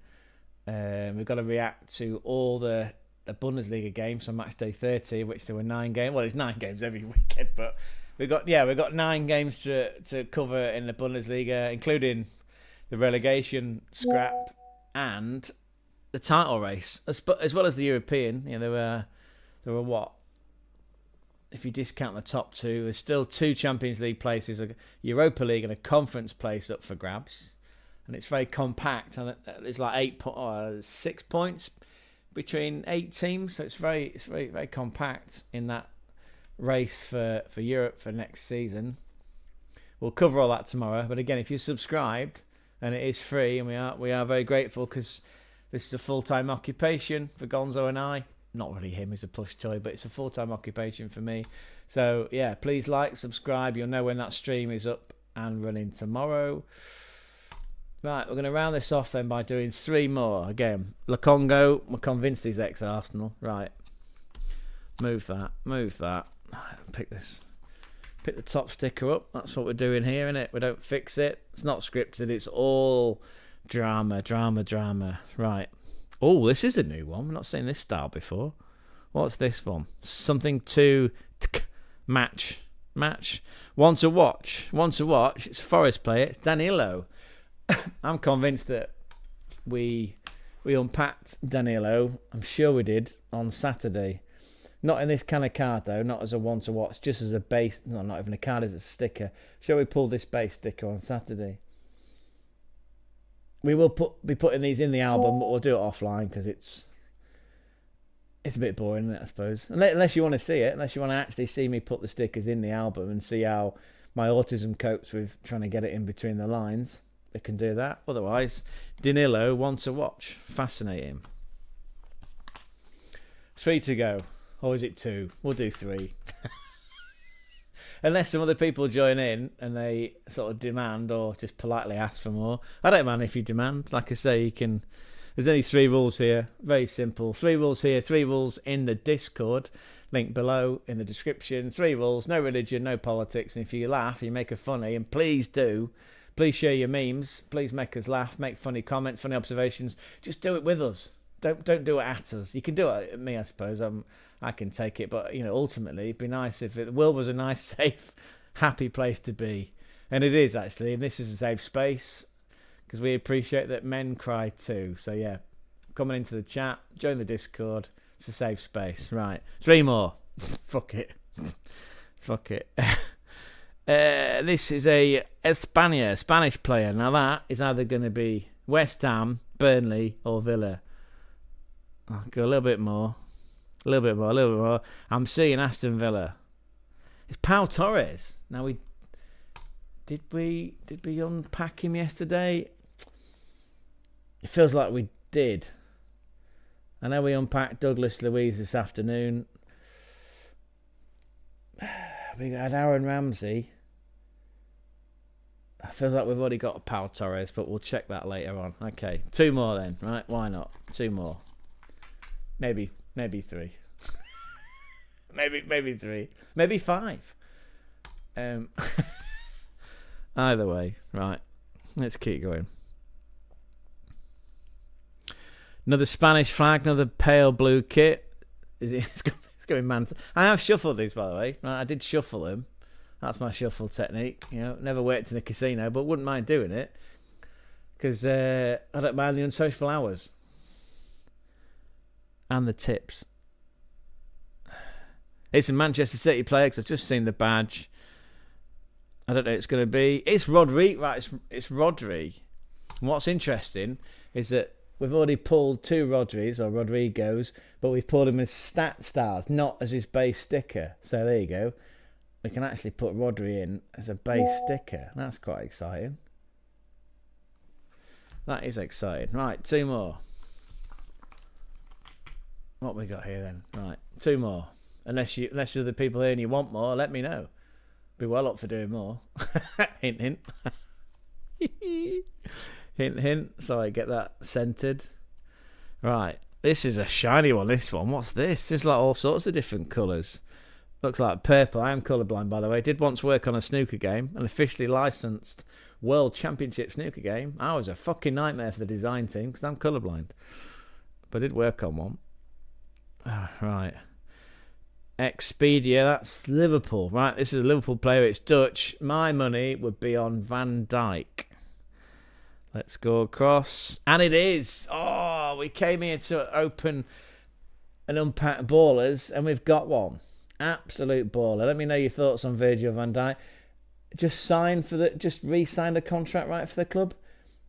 We've got to react to all the Bundesliga games on match day 30, which there were 9 games. Well, there's 9 games every weekend, but we've got 9 games to cover in the Bundesliga, including the relegation scrap and the title race, as well as the European. There were what? If you discount the top 2, there's still 2 Champions League places, a Europa League and a conference place up for grabs. And it's very compact, and it's like 6 points between 8 teams, so it's very compact in that race for Europe for next season. We'll cover all that tomorrow, but again, if you're subscribed, and it is free, and we are very grateful, because this is a full-time occupation for Gonzo and I. Not really him, he's a plush toy, but it's a full-time occupation for me. So yeah, please like, subscribe. You'll know when that stream is up and running tomorrow. Right, we're going to round this off then by doing 3 more. Again, Lukongo, we're convinced he's ex-Arsenal. Right, move that. Pick the top sticker up. That's what we're doing here, innit? We don't fix it. It's not scripted. It's all drama. Right. Oh, this is a new one. We've not seen this style before. What's this one? Something to match. One to watch. It's a Forest player. It's Danilo. I'm convinced that we unpacked Danilo. I'm sure we did on Saturday. Not in this kind of card though. Not as a one to watch. Just as a base. No, not even a card. As a sticker. Sure, we pulled this base sticker on Saturday. We will be putting these in the album, but we'll do it offline, because it's a bit boring, isn't it, I suppose. Unless you want to see it, unless you want to actually see me put the stickers in the album and see how my autism copes with trying to get it in between the lines, they can do that. Otherwise, Danilo, one to watch. Fascinating. 3 to go. Or is it 2? We'll do 3. Unless some other people join in and they sort of demand or just politely ask for more. I don't mind if you demand. Like I say, you can. There's only 3 rules here. Very simple. 3 rules here. 3 rules in the Discord. Link below in the description. 3 rules. No religion, no politics. And if you laugh, you make a funny. And please do. Please share your memes. Please make us laugh. Make funny comments, funny observations. Just do it with us. Don't do it at us. You can do it at me, I suppose. I can take it, but ultimately, it'd be nice if the world was a nice, safe, happy place to be, and it is actually. And this is a safe space, because we appreciate that men cry too. So yeah, coming into the chat, join the Discord. It's a safe space. Right, 3 more. Fuck it. This is a Spanish player. Now that is either going to be West Ham, Burnley, or Villa. I'll go a little bit more. I'm seeing Aston Villa. It's Pau Torres. Now did we unpack him yesterday? It feels like we did. I know we unpacked Douglas Luiz this afternoon. We had Aaron Ramsey. I feel like we've already got Pau Torres, but we'll check that later on. Okay, 2 more then, right? Why not? 2 more. Maybe 3. maybe 3. Maybe 5. Either way, right. Let's keep going. Another Spanish flag, another pale blue kit. It's going man. I have shuffled these, by the way. Right, I did shuffle them. That's my shuffle technique. Never worked in a casino, but wouldn't mind doing it, because I don't mind the unsociable hours. And the tips. It's a Manchester City player, because I've just seen the badge. I don't know who it's going to be. It's Rodri. Right, it's Rodri. And what's interesting is that we've already pulled 2 Rodris, or Rodrigos, but we've pulled them as stat stars, not as his base sticker. So there you go. We can actually put Rodri in as a base sticker. That's quite exciting. That is exciting. Right, 2 more. What we got here then? Right, 2 more. Unless you're the people here and you want more, let me know. Be well up for doing more. Hint, hint. Hint, hint. Sorry, get that centered. Right, this is a shiny one. This one, what's this? There's like all sorts of different colours. Looks like purple. I am colourblind, by the way. Did once work on a snooker game, an officially licensed World Championship snooker game. I was a fucking nightmare for the design team because I'm colourblind. But I did work on one. Oh, right. Expedia, that's Liverpool. Right, this is a Liverpool player. It's Dutch. My money would be on Van Dijk. Let's go across. And it is. Oh, we came here to open an unpacked ballers, and we've got one. Absolute baller. Let me know your thoughts on Virgil van Dijk. Just re-signed a contract right for the club.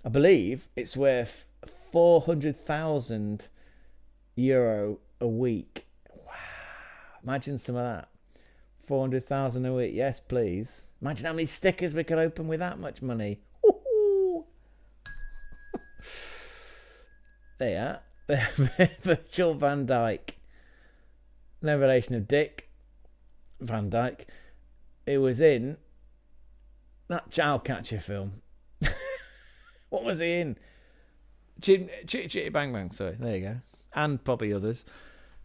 I believe it's worth €400,000 a week. Wow. Imagine some of that. 400,000 a week. Yes, please. Imagine how many stickers we could open with that much money. There you are. Virgil van Dijk. No relation of Dick Van Dyke. It was in that Child Catcher film. What was he in? Chitty Bang Bang. Sorry, there you go. And probably others.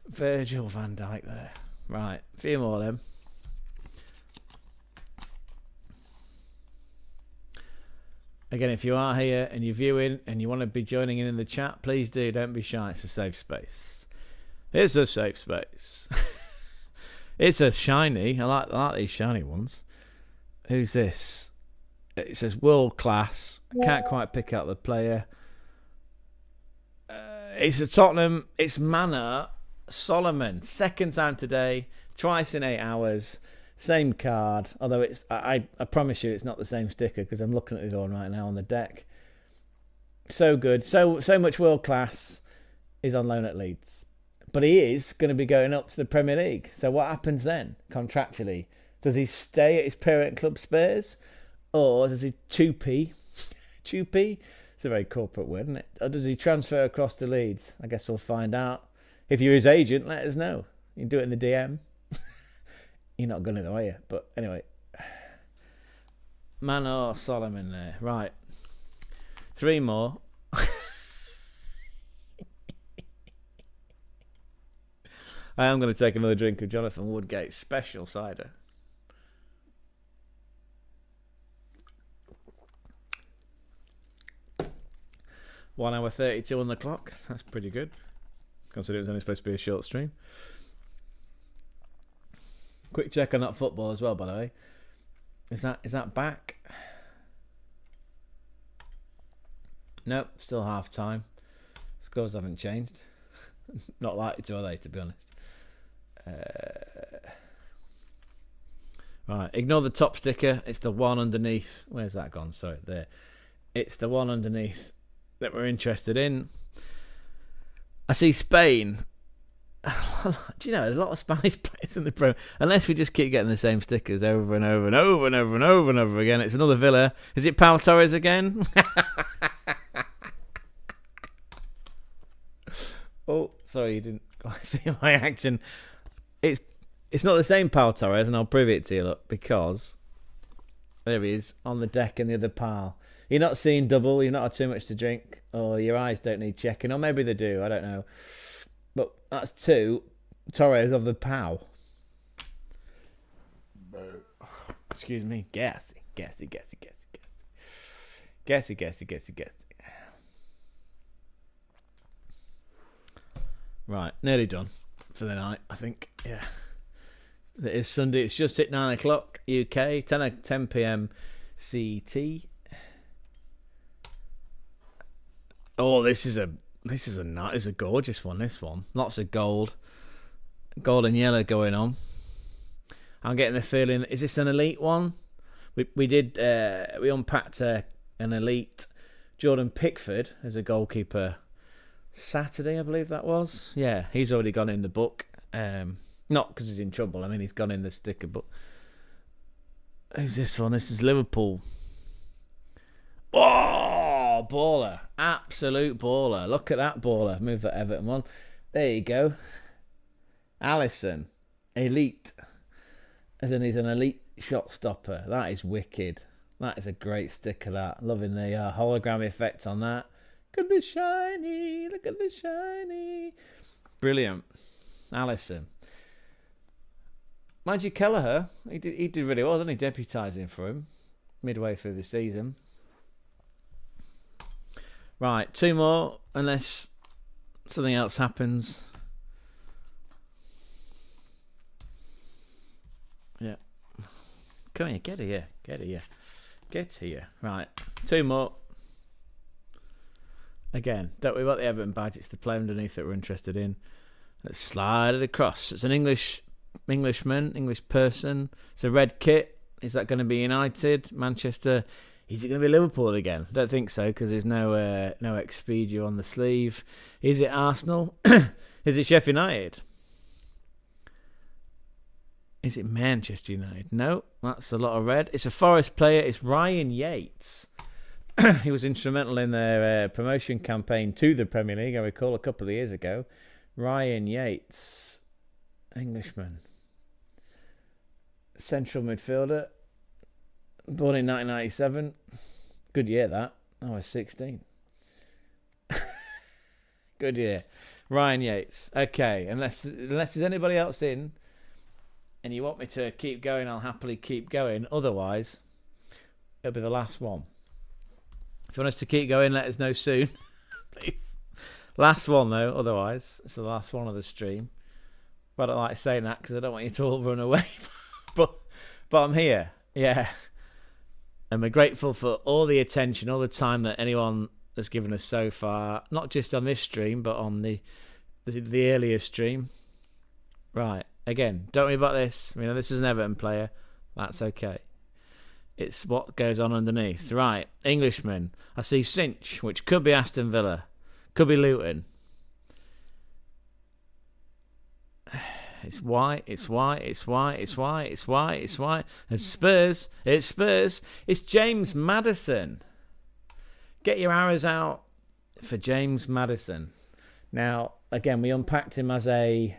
Virgil van Dijk there. Right, a few more of them. Again, if you are here and you're viewing and you want to be joining in the chat, please do. Don't be shy. It's a safe space. It's a safe space. It's a shiny. I like these shiny ones. Who's this? It says world class. I can't quite pick out the player. It's a Tottenham. It's Mana Solomon. Second time today. Twice in 8 hours. Same card. Although it's, I promise you, it's not the same sticker because I'm looking at it all right now on the deck. So good. So much world class. Is on loan at Leeds. But he is going to be going up to the Premier League. So what happens then, contractually? Does he stay at his parent club Spurs? Or does he choopy? Choopy? It's a very corporate word, isn't it? Or does he transfer across to Leeds? I guess we'll find out. If you're his agent, let us know. You can do it in the DM. You're not going to though, are you? But anyway. Manor Solomon there. Right. 3 more. I am going to take another drink of Jonathan Woodgate's special cider. One hour 32 on the clock. That's pretty good. Considering it was only supposed to be a short stream. Quick check on that football as well, by the way. Is that back? Nope, still half time. Scores haven't changed. Not likely to, are they, to be honest? Right, ignore the top sticker. It's the one underneath. Where's that gone? Sorry, there. It's the one underneath that we're interested in. I see Spain. Do you know, there's a lot of Spanish players in the Pro. Unless we just keep getting the same stickers over and over and over and over and over and over again. It's another Villa. Is it Pau Torres again? Oh, sorry, you didn't quite see my action. It's not the same Pau Torres, and I'll prove it to you, look, because there he is on the deck in the other pile. You're not seeing double, you're not had too much to drink, or your eyes don't need checking, or maybe they do, I don't know. But that's 2 Torres of the Pau. Excuse me, gassy. Right, nearly done for the night, I think. Yeah. It is Sunday. It's just hit 9 o'clock UK, 10 p.m. CT. Oh, this is a gorgeous one. This one, lots of gold and yellow going on. I'm getting the feeling. Is this an elite one? We unpacked an elite Jordan Pickford as a goalkeeper Saturday, I believe that was. Yeah, he's already gone in the book. Not because he's in trouble. I mean, he's gone in the sticker book. Who's this one? This is Liverpool. Oh, baller. Absolute baller. Look at that baller. Move that Everton one. There you go. Alisson, elite. As in he's an elite shot stopper. That is wicked. That is a great sticker, that. Loving the hologram effect on that. Look at the shiny. Look at the shiny. Brilliant. Alisson. Mind you, Kelleher, he did really well, didn't he? Deputising for him midway through the season. Right, 2 more, unless something else happens. Yeah. Come here, get here. Get here. Get here. Right, 2 more. Again, don't worry about the Everton badge. It's the player underneath that we're interested in. Let's slide it across. It's an Englishman, English person. It's a red kit. Is that going to be United, Manchester? Is it going to be Liverpool again? I don't think so, because there's no Expedia on the sleeve. Is it Arsenal? Is it Sheffield United? Is it Manchester United? No, that's a lot of red. It's a Forest player. It's Ryan Yates. He was instrumental in their promotion campaign to the Premier League, I recall, a couple of years ago. Ryan Yates, Englishman. Central midfielder. Born in 1997. Good year, that. I was 16. Good year. Ryan Yates. Okay, unless there's anybody else in and you want me to keep going, I'll happily keep going. Otherwise, it'll be the last one. If you want us to keep going, let us know soon. Please. Last one, though. Otherwise, it's the last one of the stream. But I don't like saying that because I don't want you to all run away. but I'm here. Yeah. And we're grateful for all the attention, all the time that anyone has given us so far. Not just on this stream, but on the earlier stream. Right. Again, don't worry about this. You know, this is an Everton player. That's okay. It's what goes on underneath. Right. Englishman. I see Cinch, which could be Aston Villa. Could be Luton. It's white. It's white. It's white. It's white. It's white. It's white. It's Spurs. It's Spurs. It's James Maddison. Get your arrows out for James Maddison. Now, again, we unpacked him as a...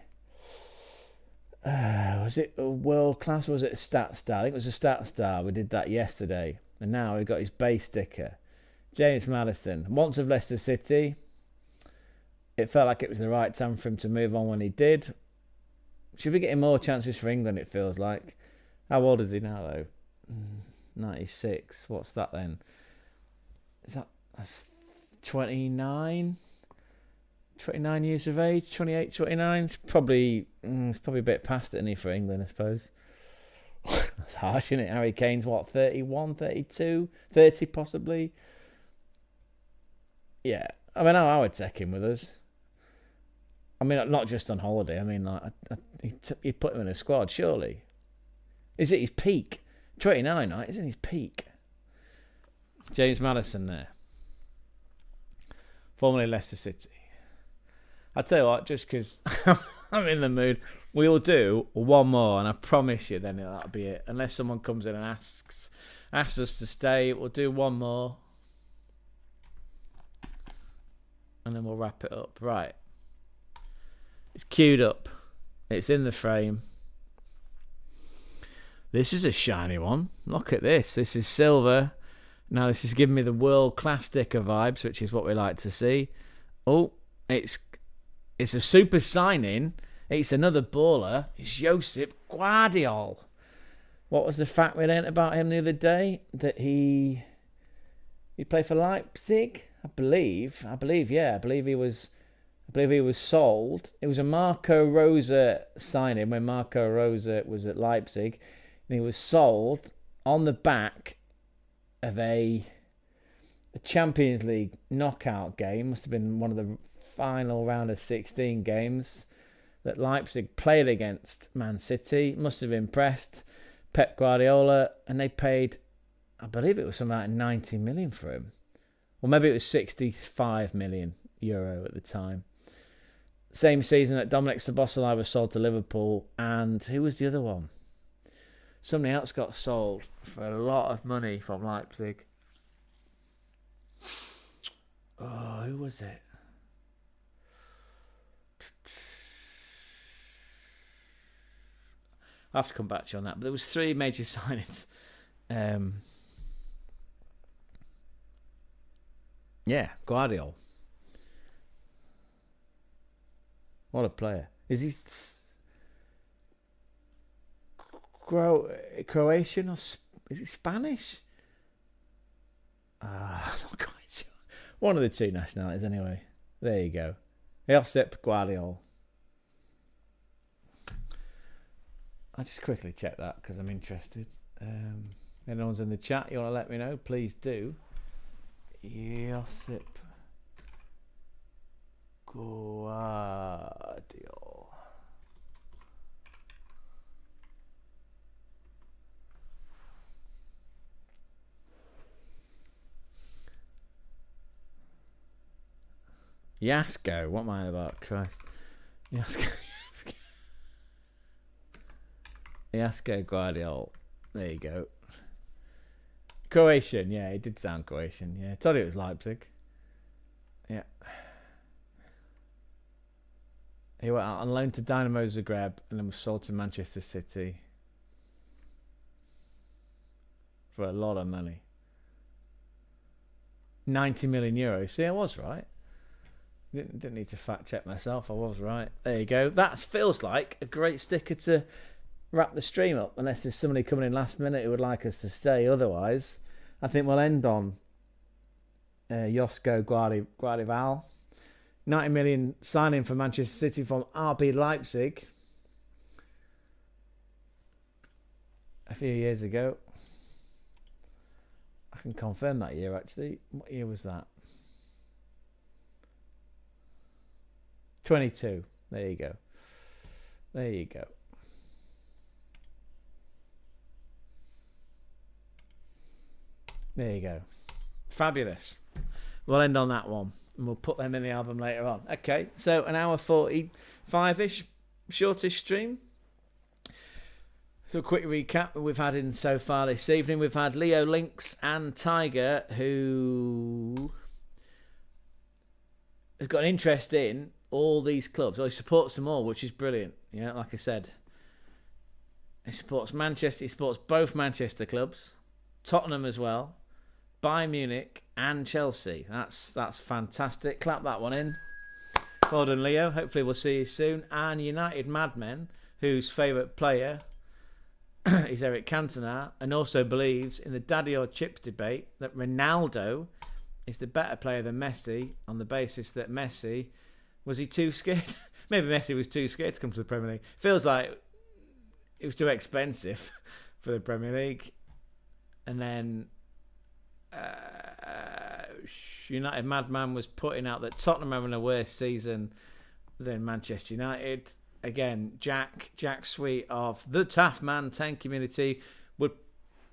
was it a world class or was it a stat star? I think it was a stat star. We did that yesterday. And now we've got his base sticker. James Maddison. Once of Leicester City. It felt like it was the right time for him to move on when he did. Should be getting more chances for England, it feels like. How old is he now, though? 96. What's that then? That's 29? 29 years of age? 28, 29? It's probably a bit past it, isn't he, for England, I suppose. That's harsh, isn't it? Harry Kane's, what, 31, 32? 30, possibly? Yeah. I mean, I would take him with us. I mean, not just on holiday. I mean, like, you'd put him in a squad, surely. Is it his peak? 29, right? Isn't his peak? James Maddison there. Formerly Leicester City. I'll tell you what, just because I'm in the mood, we'll do one more, and I promise you then that'll be it. Unless someone comes in and asks us to stay, we'll do one more. And then we'll wrap it up. Right. It's queued up. It's in the frame. This is a shiny one. Look at this. This is silver. Now this is giving me the world-class sticker vibes, which is what we like to see. Oh, it's a super signing. It's another baller. It's Josip Guardiol. What was the fact we learnt about him the other day? That he played for Leipzig, I believe. Yeah. I believe he was sold. It was a Marco Rose signing when Marco Rose was at Leipzig. And he was sold on the back of a Champions League knockout game. Must have been one of the final round of 16 games that Leipzig played against Man City. Must have impressed Pep Guardiola, and they paid, I believe it was something like 90 million for him. Or maybe it was 65 million euro at the time. Same season that Dominic Szoboszlai was sold to Liverpool, and who was the other one? Somebody else got sold for a lot of money from Leipzig. Oh, who was it? I'll have to come back to you on that. But there was 3 major signings. Yeah, Guardiola. What a player. Is he Croatian or is he Spanish? I'm not quite sure. One of the 2 nationalities anyway. There you go. Josip Guardiola. I'll just quickly check that because I'm interested. Anyone's in the chat, you want to let me know, please do. Josip Guardiola. Yasko, what am I about? Christ. Yasko Guardiola. There you go. Croatian, yeah, it did sound Croatian. Yeah, I told you it was Leipzig. Yeah. He went out on loan to Dynamo Zagreb and then was sold to Manchester City for a lot of money. 90 million euros. See, I was right. Didn't need to fact check myself. I was right. There you go. That feels like a great sticker to wrap the stream up, unless there's somebody coming in last minute who would like us to stay. Otherwise, I think we'll end on Josko Guardiola. 90 million signing for Manchester City from RB Leipzig a few years ago. I can confirm that year, actually. What year was that? 22. There you go. There you go. There you go. Fabulous. We'll end on that one. And we'll put them in the album later on. Okay, so an hour 45-ish, shortish stream. So a quick recap we've had in so far this evening. We've had Leo Lynx and Tiger, who has got an interest in all these clubs. Well, he supports them all, which is brilliant. Yeah, like I said. He supports Manchester. He supports both Manchester clubs. Tottenham as well. Bayern Munich and Chelsea. That's fantastic. Clap that one in. Well done, Leo. Hopefully we'll see you soon. And United Madmen, whose favourite player is Eric Cantona, and also believes in the daddy or chip debate that Ronaldo is the better player than Messi, on the basis that Messi, was he too scared? Maybe Messi was too scared to come to the Premier League. Feels like it was too expensive for the Premier League. And then United Madman was putting out that Tottenham having a worse season than Manchester United. Again, Jack Sweet of the Taft Man 10 community would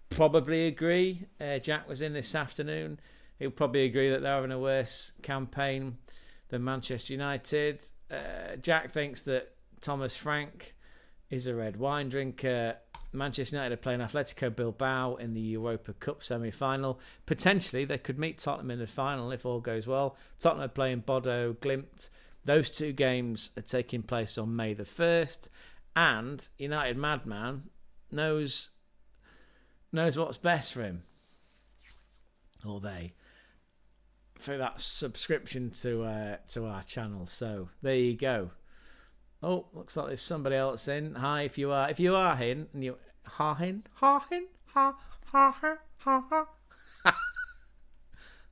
probably agree. Jack was in this afternoon. He would probably agree that they're having a worse campaign than Manchester United. Jack thinks that Thomas Frank is a red wine drinker. Manchester United are playing Atletico Bilbao in the Europa Cup semi-final. Potentially, they could meet Tottenham in the final if all goes well. Tottenham are playing Bodo Glimt. Those 2 games are taking place on May the 1st. And United Madman knows what's best for him. Or they. For that subscription to our channel. So, there you go. Oh, looks like there's somebody else in. Hi, if you are in, and you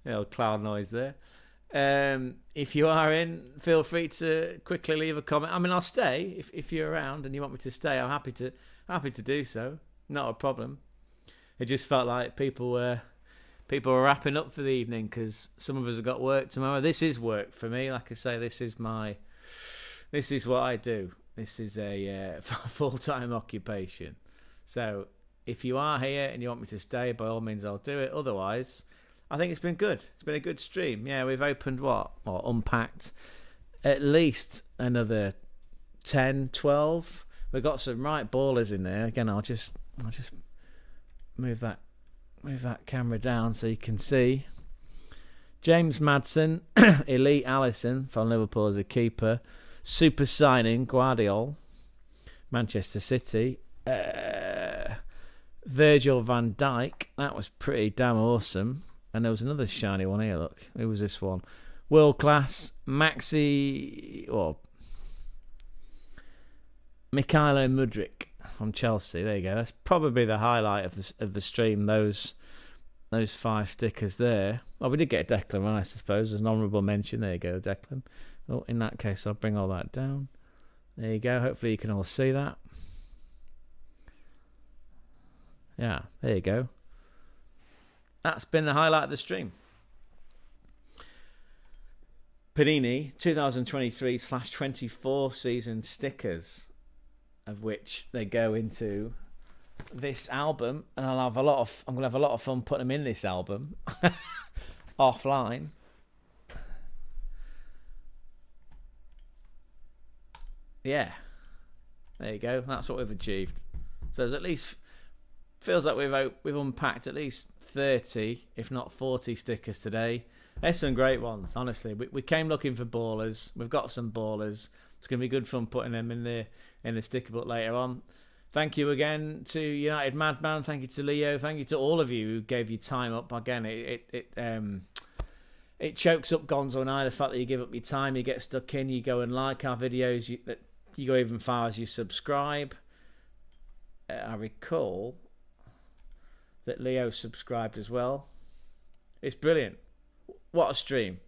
the old cloud noise there. If you are in, feel free to quickly leave a comment. I mean, I'll stay if you're around and you want me to stay. I'm happy to do so. Not a problem. It just felt like people were wrapping up for the evening because some of us have got work tomorrow. This is work for me. Like I say, this is what I do. This is a full-time occupation. So if you are here and you want me to stay, by all means, I'll do it. Otherwise, I think it's been good. It's been a good stream. Yeah, we've opened unpacked at least another 10, 12. We've got some right ballers in there. Again, I'll just move that camera down so you can see. James Madsen, Elite Allison from Liverpool as a keeper. Super signing, Guardiola, Manchester City. Virgil van Dijk. That was pretty damn awesome. And there was another shiny one here, look. Who was this one? World class. Mikhailo Mudryk from Chelsea. There you go. That's probably the highlight of the stream, those 5 stickers there. Well, we did get Declan Rice, I suppose, as an honourable mention. There you go, Declan. Oh, in that case, I'll bring all that down. There you go. Hopefully you can all see that. Yeah, there you go. That's been the highlight of the stream. Panini 2023/24 season stickers, of which they go into this album, and I'm gonna have a lot of fun putting them in this album offline. Yeah, there you go. That's what we've achieved. So there's at least, feels like we've unpacked at least 30, if not 40 stickers today. There's some great ones, honestly. We came looking for ballers. We've got some ballers. It's going to be good fun putting them in the sticker book later on. Thank you again to United Madman. Thank you to Leo. Thank you to all of you who gave your time up. Again, it chokes up Gonzo and I, the fact that you give up your time, you get stuck in, you go and like our videos, you go even far as you subscribe. I recall that Leo subscribed as well. It's brilliant. What a stream.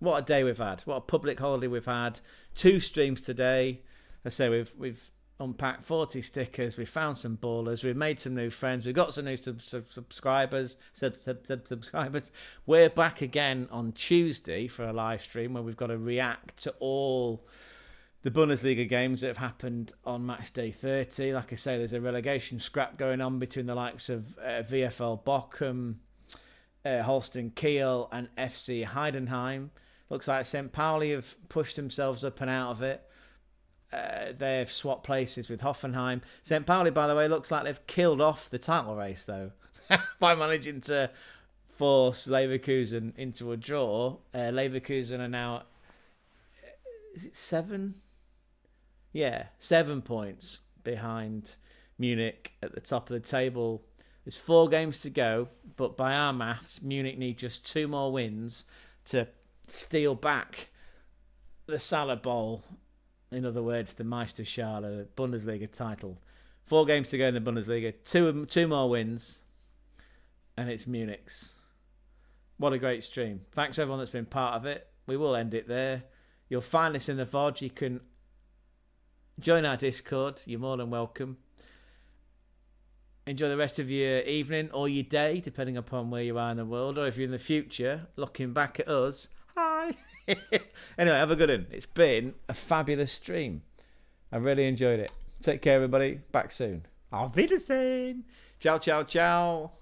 What a day we've had. What a public holiday we've had. 2 streams today. I say we've unpacked 40 stickers. We found some ballers. We've made some new friends. We've got some new subscribers. Subscribers. We're back again on Tuesday for a live stream where we've got to react to all the Bundesliga games that have happened on match day 30. Like I say, there's a relegation scrap going on between the likes of VfL Bochum, Holstein Kiel and FC Heidenheim. Looks like St. Pauli have pushed themselves up and out of it. They've swapped places with Hoffenheim. St. Pauli, by the way, looks like they've killed off the title race, though, by managing to force Leverkusen into a draw. Leverkusen are now, is it 7? Yeah, 7 points behind Munich at the top of the table. There's 4 games to go, but by our maths, Munich need just 2 more wins to steal back the Salah Bowl. In other words, the Meisterschale, the Bundesliga title. 4 games to go in the Bundesliga. 2 more wins, and it's Munich's. What a great stream. Thanks to everyone that's been part of it. We will end it there. You'll find this in the VOD. You can join our Discord. You're more than welcome. Enjoy the rest of your evening or your day, depending upon where you are in the world. Or if you're in the future, looking back at us, hi. Anyway, have a good one. It's been a fabulous stream. I really enjoyed it. Take care, everybody. Back soon. Auf Wiedersehen. Ciao, ciao, ciao.